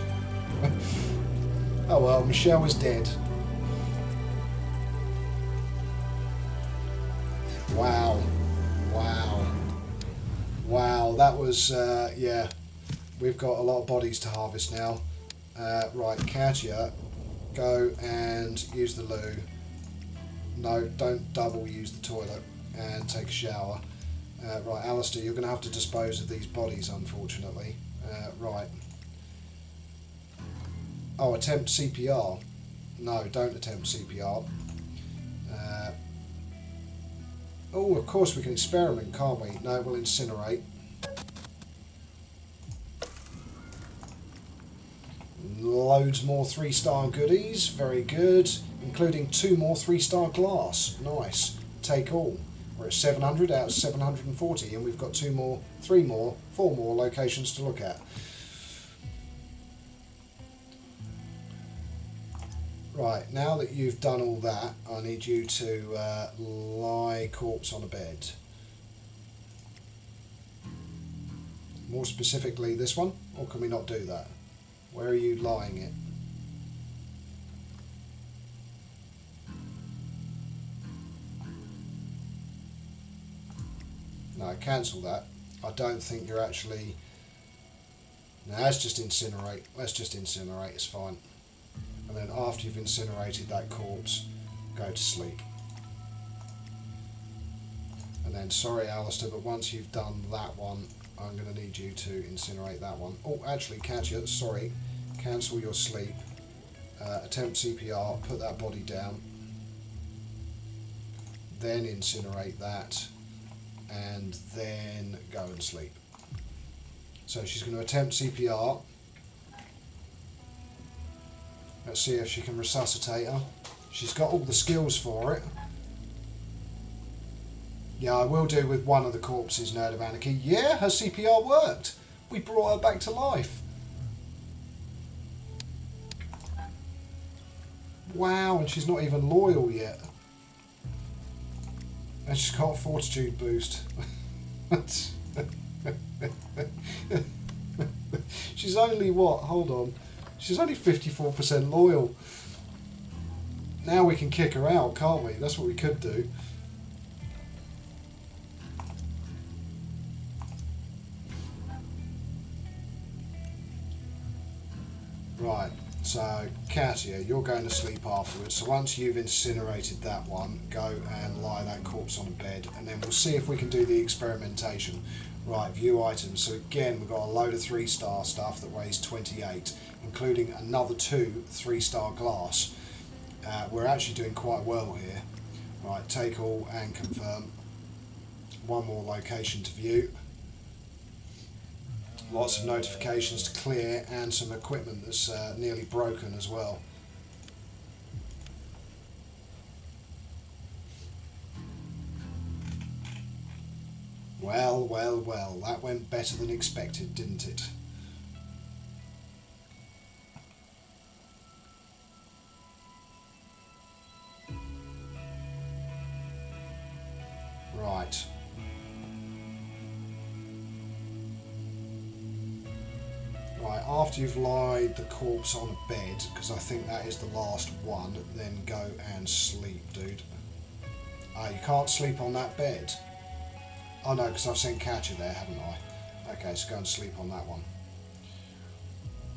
Speaker 1: Oh well, Michelle is dead. Wow. Wow. Wow, that was, yeah. We've got a lot of bodies to harvest now. Right, Katya, go and use the loo. No, don't double use the toilet and take a shower. Right, Alistair, you're going to have to dispose of these bodies, unfortunately. Right. Oh, attempt CPR. No, don't attempt CPR. Oh, of course we can experiment, can't we? No, we'll incinerate. Loads more 3-star goodies, very good, including 2 more 3-star glass. Nice. Take all. We're at 700 out of 740, and we've got 4 more locations to look at. Right, now that you've done all that, I need you to lie corpse on a bed. More specifically this one, or can we not do that? Where are you lying it? No, cancel that. I don't think you're actually... No, let's just incinerate. Let's just incinerate, it's fine. And then after you've incinerated that corpse, go to sleep. And then, sorry Alistair, but once you've done that one, I'm going to need you to incinerate that one. Oh, actually, Katya, sorry. Cancel your sleep. Attempt CPR, put that body down. Then incinerate that. And then go and sleep. So she's going to attempt CPR. Let's see if she can resuscitate her. She's got all the skills for it. Yeah, I will do with one of the corpses, Nerd of Anarchy. Yeah, her CPR worked. We brought her back to life. Wow, and she's not even loyal yet. And she's got a Fortitude boost. She's only what? Hold on. She's only 54% loyal. Now we can kick her out, can't we? That's what we could do. Right, so Katia, you're going to sleep afterwards. So once you've incinerated that one, go and lie that corpse on a bed, and then we'll see if we can do the experimentation. Right, view items. So again, we've got a load of 3-star stuff that weighs 28, including another 2 3-star glass. We're actually doing quite well here. Right, take all and confirm. One more location to view. Lots of notifications to clear and some equipment that's nearly broken as well. Well, well, well, that went better than expected, didn't it? Right. Right, after you've lied the corpse on a bed, because I think that is the last one, then go and sleep, dude. Ah, you can't sleep on that bed. Oh no, because I've sent Catcher there, haven't I? Okay, so go and sleep on that one.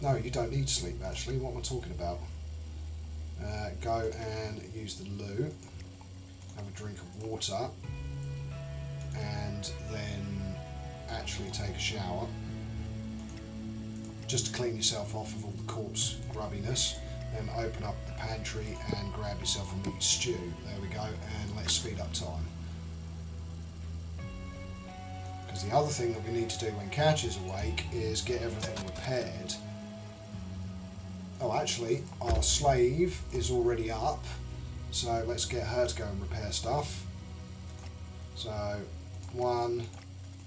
Speaker 1: No, you don't need to sleep, actually. What am I talking about? Go and use the loo. Have a drink of water. And then actually take a shower. Just to clean yourself off of all the corpse grubbiness. Then open up the pantry and grab yourself a meat stew. There we go, and let's speed up time. Because the other thing that we need to do when Catch is awake is get everything repaired. Oh, actually, our slave is already up, so let's get her to go and repair stuff. So, 1,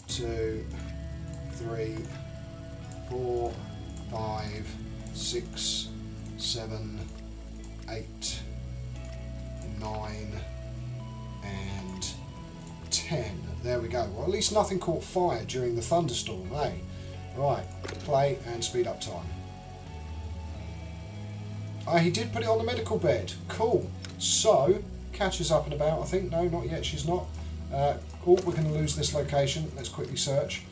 Speaker 1: 2, 3, 4, 5, 6, 7, 8, 9, and 10. There we go. Well, at least nothing caught fire during the thunderstorm, eh? Right, play and speed up time. Oh, he did put it on the medical bed. Cool. So, Catch is up and about, I think. No, not yet, she's not. Oh, we're going to lose this location. Let's quickly search.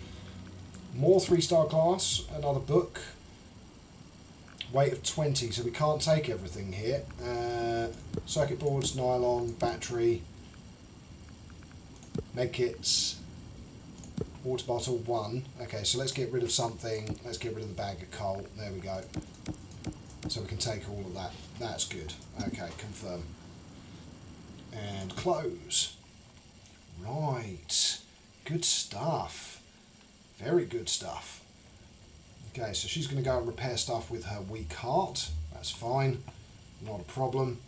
Speaker 1: More 3-star glass, another book. Weight of 20, so we can't take everything here. Circuit boards, nylon, battery, medkits, water bottle 1. Okay, so let's get rid of something. Let's get rid of the bag of coal. There we go. So we can take all of that. That's good. Okay, confirm. And close. Right. Good stuff. Very good stuff. Okay, so she's going to go and repair stuff with her weak heart. That's fine. Not a problem.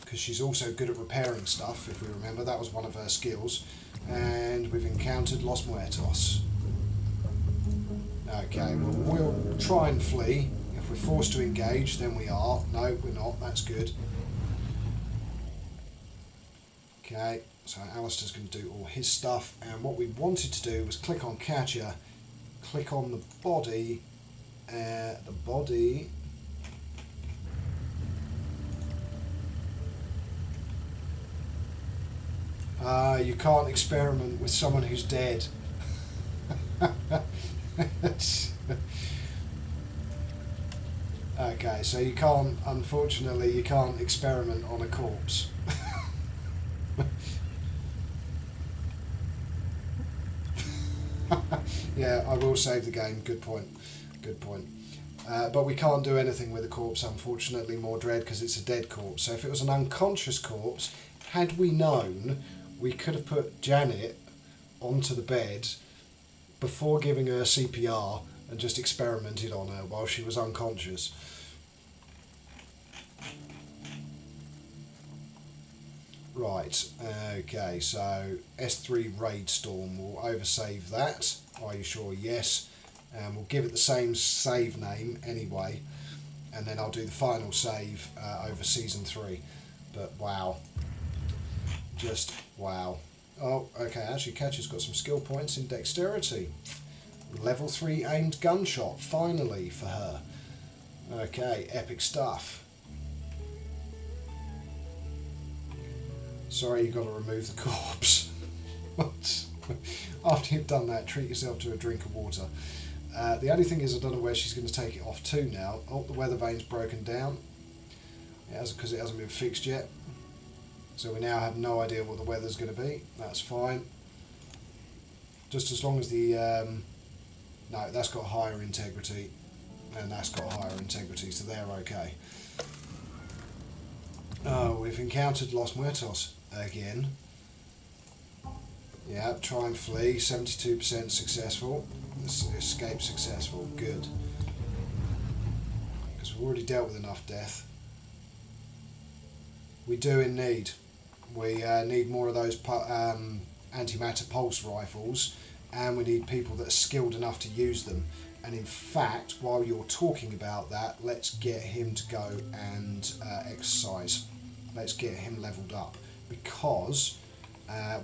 Speaker 1: Because she's also good at repairing stuff, if we remember. That was one of her skills. And we've encountered Los Muertos. Okay, well, we'll try and flee. If we're forced to engage, then we are. No, we're not. That's good. Okay, so Alistair's going to do all his stuff. And what we wanted to do was click on Catcher, click on the body. You can't experiment with someone who's dead. Okay, so you can't, unfortunately, you can't experiment on a corpse. Yeah, I will save the game. Good point. Good point. But we can't do anything with a corpse, unfortunately, Mordred, because it's a dead corpse. So if it was an unconscious corpse, had we known, we could have put Janet onto the bed before giving her CPR and just experimented on her while she was unconscious. Right, okay, so S3 Raid Storm, we'll oversave that. Are you sure? Yes. And we'll give it the same save name anyway. And then I'll do the final save over Season 3. But wow. Just wow. Oh, okay, actually Catcher's got some skill points in dexterity. Level 3 aimed gunshot, finally, for her. Okay, epic stuff. Sorry, you've got to remove the corpse. What? After you've done that, treat yourself to a drink of water. The only thing is I don't know where she's going to take it off to now. Oh, the weather vane's broken down. It hasn't, because it hasn't been fixed yet. So we now have no idea what the weather's going to be. That's fine. Just as long as the... no, that's got higher integrity. And that's got higher integrity, so they're okay. Oh, we've encountered Los Muertos again. Yeah, try and flee. 72% successful. Escape successful. Good. Because we've already dealt with enough death. We do in need. We need more of those antimatter pulse rifles, and we need people that are skilled enough to use them. And in fact, while you're talking about that, let's get him to go and exercise. Let's get him leveled up, because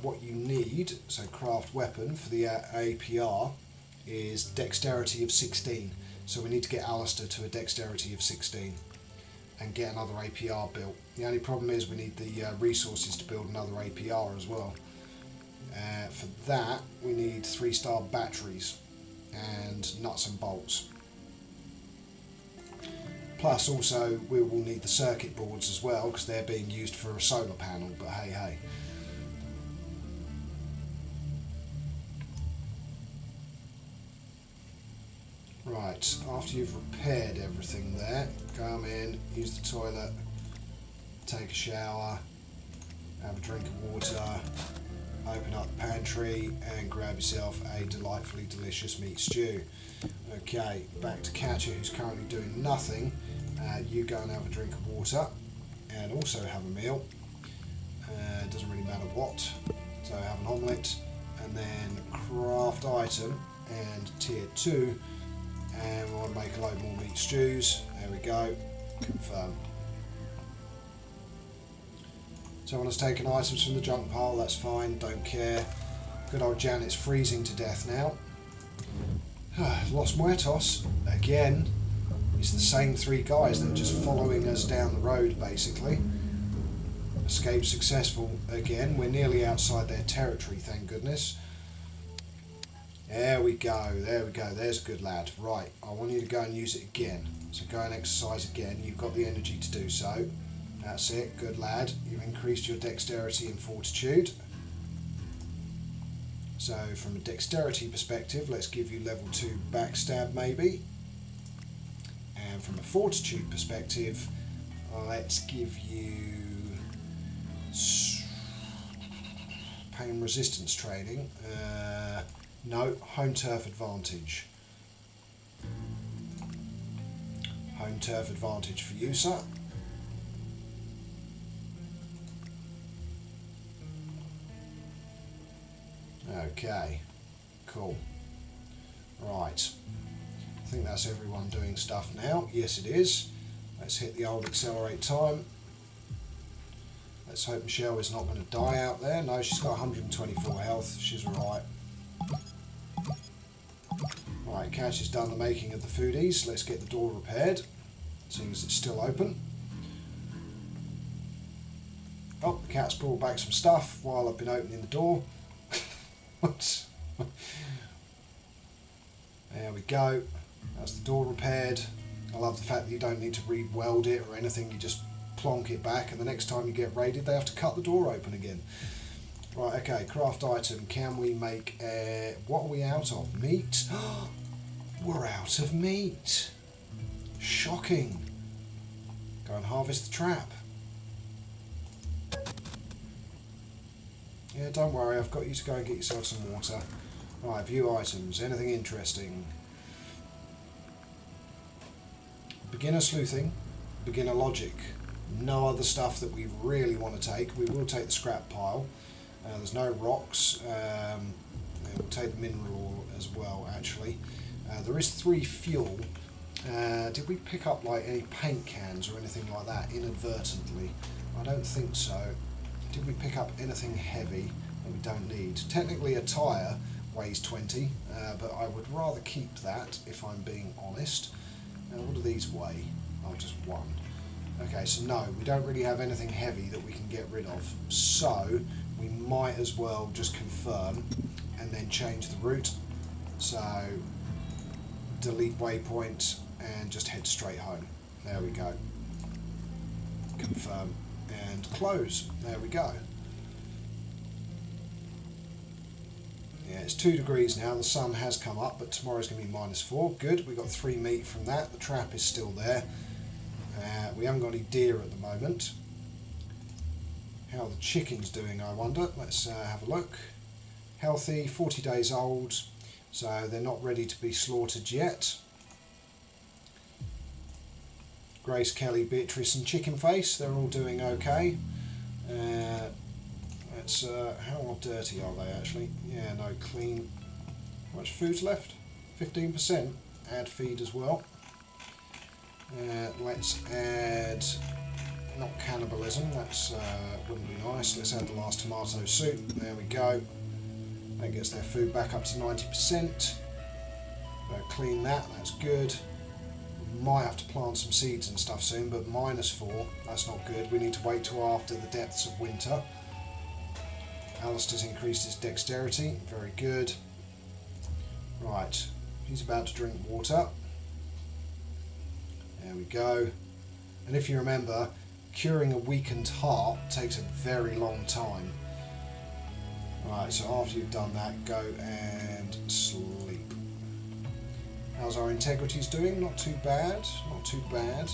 Speaker 1: what you need, so craft weapon for the APR, is dexterity of 16. So we need to get Alistair to a dexterity of 16 and get another APR built. The only problem is we need the resources to build another APR as well. For that, we need 3-star batteries and nuts and bolts. Plus also we will need the circuit boards as well, because they're being used for a solar panel, but hey hey. Right, after you've repaired everything there, come in, use the toilet, take a shower, have a drink of water, open up the pantry and grab yourself a delightfully delicious meat stew. Okay, back to Catcher, who's currently doing nothing. You go and have a drink of water and also have a meal. Doesn't really matter what. So have an omelette and then craft item and tier 2, and we want to make a load more meat stews. There we go. Confirm. Someone has taken items from the junk pile, that's fine, don't care. Good old Janet's freezing to death now. Los Muertos, again. It's the same 3 guys that are just following us down the road, basically. Escape successful again. We're nearly outside their territory, thank goodness. There we go, there we go, there's a good lad. Right, I want you to go and use it again. So go and exercise again, you've got the energy to do so. That's it, good lad. You've increased your dexterity and fortitude. So from a dexterity perspective, let's give you level 2 backstab maybe. And from a fortitude perspective, let's give you pain resistance training. No, home turf advantage. Home turf advantage for you, sir. Okay, cool. Right, I think that's everyone doing stuff now. Yes, it is. Let's hit the old accelerate time. Let's hope Michelle is not going to die out there. No, she's got 124 health. She's alright. Right, Catch has done the making of the foodies. Let's get the door repaired, seeing as it's still open. Oh, the cat's brought back some stuff while I've been opening the door. There we go. That's the door repaired. I love the fact that you don't need to re-weld it or anything. You just plonk it back, and the next time you get raided, they have to cut the door open again. Right, okay, craft item. Can we make what are we out of? Meat? We're out of meat. Shocking. Go and harvest the trap. Yeah, don't worry, I've got you to go and get yourself some water. Right, view items. Anything interesting? Beginner sleuthing, beginner logic, No other stuff that we really want to take. We will take the scrap pile. There's no rocks. We'll take the mineral as well, actually. There is 3 fuel. Did we pick up like any paint cans or anything like that inadvertently? I don't think so. Did we pick up anything heavy that we don't need? Technically a tyre weighs 20, but I would rather keep that if I'm being honest. What do these weigh? Oh, just 1. Okay, so no, we don't really have anything heavy that we can get rid of. So we might as well just confirm and then change the route. So delete waypoint and just head straight home. There we go. Confirm and close. There we go. Yeah, it's 2 degrees now. The sun has come up, but tomorrow's going to be -4. Good. We got 3 meat from that. The trap is still there. We haven't got any deer at the moment. How are the chickens doing, I wonder? Let's have a look. Healthy, 40 days old, so they're not ready to be slaughtered yet. Grace, Kelly, Beatrice and Chicken Face, they're all doing okay. How dirty are they actually? Yeah, no, clean. How much food's left? 15%. Add feed as well. Let's add, not cannibalism, that's wouldn't be nice. Let's add the last tomato soup. There we go. That gets their food back up to 90%. Clean that, that's good. Might have to plant some seeds and stuff soon, but -4, that's not good. We need to wait till after the depths of winter. Alistair's increased his dexterity, very good. Right, he's about to drink water. There we go. And if you remember, curing a weakened heart takes a very long time. Right, so after you've done that, go and sleep. How's our integrities doing? Not too bad, not too bad.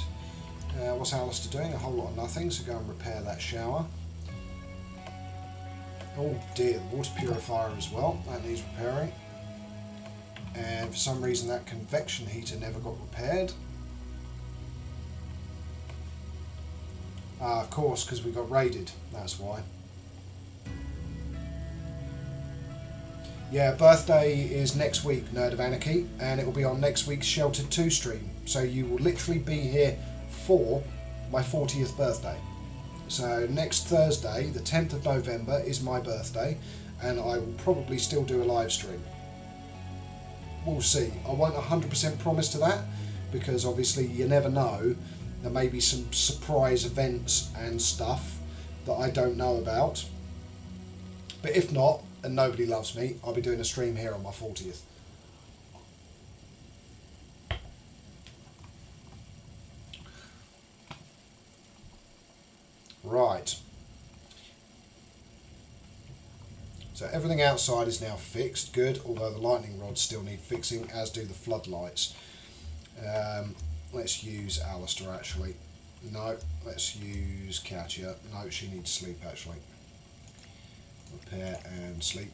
Speaker 1: What's Alistair doing? A whole lot of nothing, so go and repair that shower. Oh dear, the water purifier as well, that needs repairing. And for some reason that convection heater never got repaired. Of course, because we got raided, that's why. Yeah, birthday is next week, Nerd of Anarchy, and it will be on next week's Sheltered 2 stream. So you will literally be here for my 40th birthday. So next Thursday, the 10th of November, is my birthday, and I will probably still do a live stream. We'll see. I won't 100% promise to that, because obviously you never know. There may be some surprise events and stuff that I don't know about. But if not, and nobody loves me, I'll be doing a stream here on my 40th. Right. So everything outside is now fixed, good, although the lightning rods still need fixing, as do the floodlights. Let's use Alistair actually. No, let's use Katya. No, she needs sleep actually. Repair and sleep.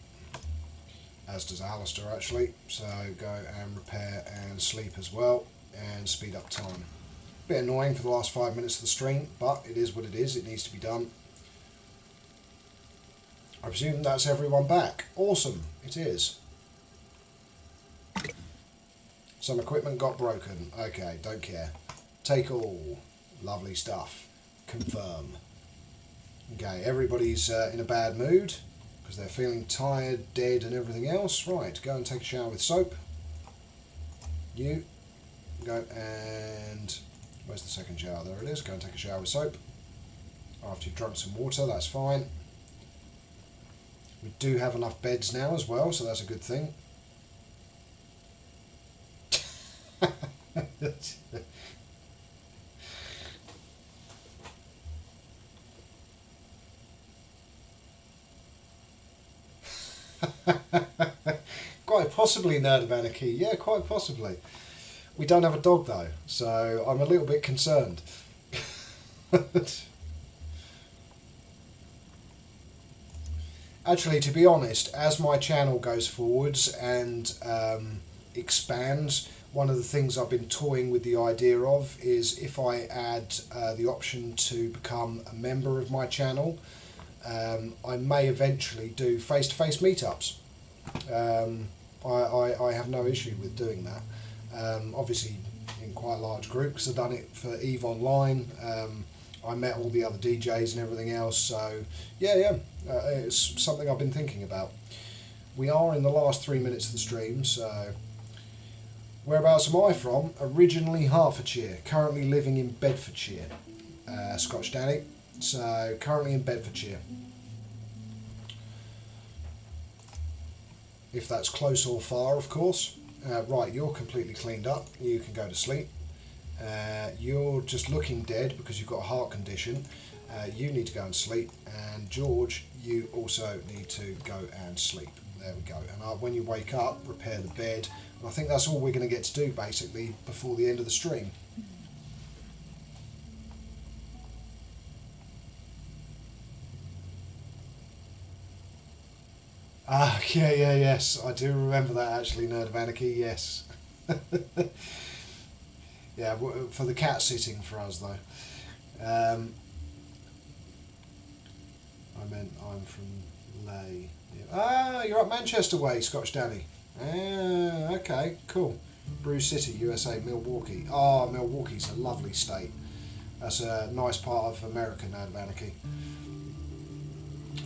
Speaker 1: As does Alistair actually. So go and repair and sleep as well, and speed up time. Bit annoying for the last 5 minutes of the stream, but it is what it is, it needs to be done. I presume that's everyone back. Awesome, it is. Some equipment got broken. Okay, don't care. Take all. Lovely stuff. Confirm. Okay, everybody's in a bad mood because they're feeling tired, dead and everything else. Right, go and take a shower with soap. You go and... where's the second shower? There it is. Go and take a shower with soap. After you've drunk some water, that's fine. We do have enough beds now as well, so that's a good thing. Quite possibly, Nerd of Anarchy. Yeah, quite possibly. We don't have a dog though, so I'm a little bit concerned. Actually, to be honest, as my channel goes forwards and expands, one of the things I've been toying with the idea of is if I add the option to become a member of my channel, I may eventually do face-to-face meetups. I have no issue with doing that. Obviously in quite a large group, because I've done it for EVE Online. I met all the other DJs and everything else, so yeah, it's something I've been thinking about. We are in the last 3 minutes of the stream, so whereabouts am I from? Originally Hertfordshire, currently living in Bedfordshire, Scotch Danny, so currently in Bedfordshire. If that's close or far, of course. Right, you're completely cleaned up, you can go to sleep. You're just looking dead because you've got a heart condition. You need to go and sleep, and George, you also need to go and sleep. There we go. And when you wake up, repair the bed. And I think that's all we're going to get to do basically before the end of the stream. Yes, I do remember that actually, Nerd of Anarchy, yes. Yeah, for the cat sitting for us though. I meant I'm from Ley. Yeah. Ah, you're up Manchester way, Scotch Danny. Ah, okay, cool. Brew City, USA, Milwaukee. Ah, Milwaukee's a lovely state. That's a nice part of America, Nerd of Anarchy.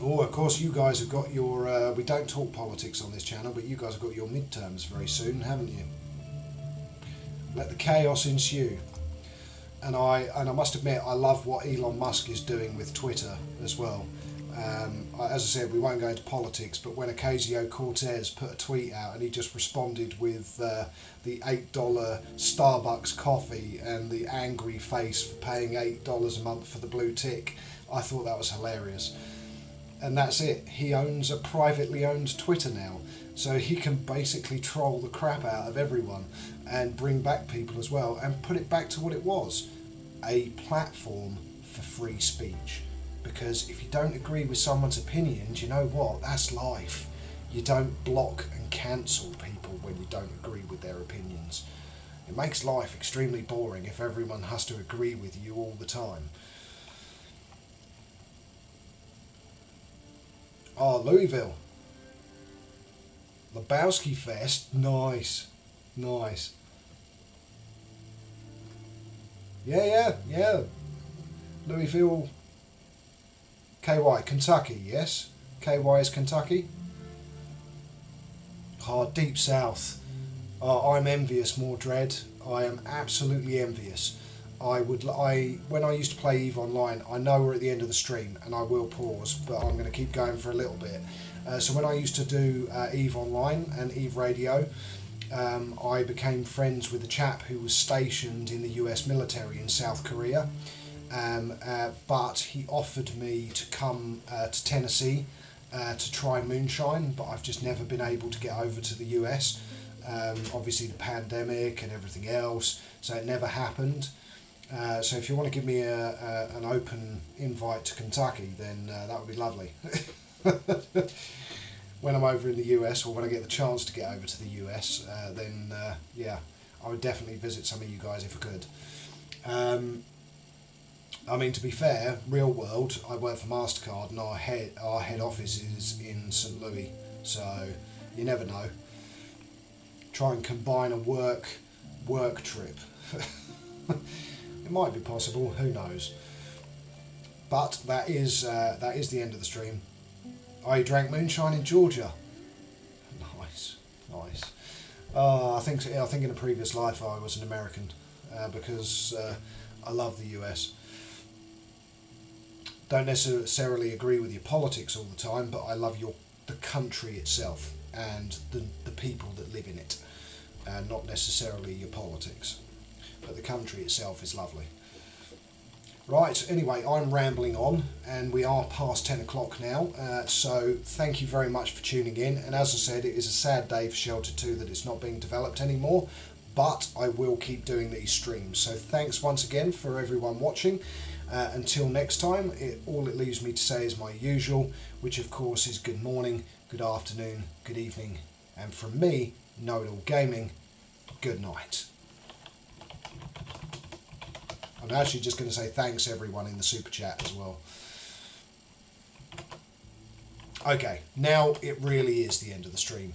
Speaker 1: Oh, of course you guys have got your, we don't talk politics on this channel, but you guys have got your midterms very soon, haven't you? Let the chaos ensue. And I must admit, I love what Elon Musk is doing with Twitter as well. As I said, we won't go into politics, but when Ocasio-Cortez put a tweet out and he just responded with the $8 Starbucks coffee and the angry face for paying $8 a month for the blue tick, I thought that was hilarious. And that's it. He owns a privately owned Twitter now, so he can basically troll the crap out of everyone and bring back people as well and put it back to what it was, a platform for free speech. Because if you don't agree with someone's opinions, you know what, that's life. You don't block and cancel people when you don't agree with their opinions. It makes life extremely boring if everyone has to agree with you all the time. Oh, Louisville. Lebowski Fest, nice. Nice. Yeah. Louisville, KY, Kentucky, yes? KY is Kentucky? Oh, Deep South. Oh, I'm envious, Mordred. I am absolutely envious. When I used to play EVE Online, I know we're at the end of the stream and I will pause, but I'm going to keep going for a little bit. So when I used to do EVE Online and EVE Radio, I became friends with a chap who was stationed in the US military in South Korea, but he offered me to come to Tennessee to try moonshine, but I've just never been able to get over to the US. Obviously the pandemic and everything else, so it never happened. So if you want to give me an open invite to Kentucky, then that would be lovely. When I'm over in the US, or when I get the chance to get over to the US, then yeah, I would definitely visit some of you guys if I could. I mean, to be fair, real world, I work for MasterCard and our head office is in St. Louis, so you never know. Try and combine a work trip. It might be possible, who knows. But that is the end of the stream. I drank moonshine in Georgia. Nice. I think in a previous life I was an American because I love the US. Don't necessarily agree with your politics all the time, but I love the country itself and the people that live in it, and not necessarily your politics. But the country itself is lovely. Right, anyway, I'm rambling on, and we are past 10 o'clock now, so thank you very much for tuning in. And as I said, it is a sad day for Shelter 2 that it's not being developed anymore, but I will keep doing these streams. So thanks once again for everyone watching. Until next time, all it leaves me to say is my usual, which of course is good morning, good afternoon, good evening, and from me, Know It All Gaming, good night. I'm actually just going to say thanks everyone in the super chat as well. Okay, now it really is the end of the stream.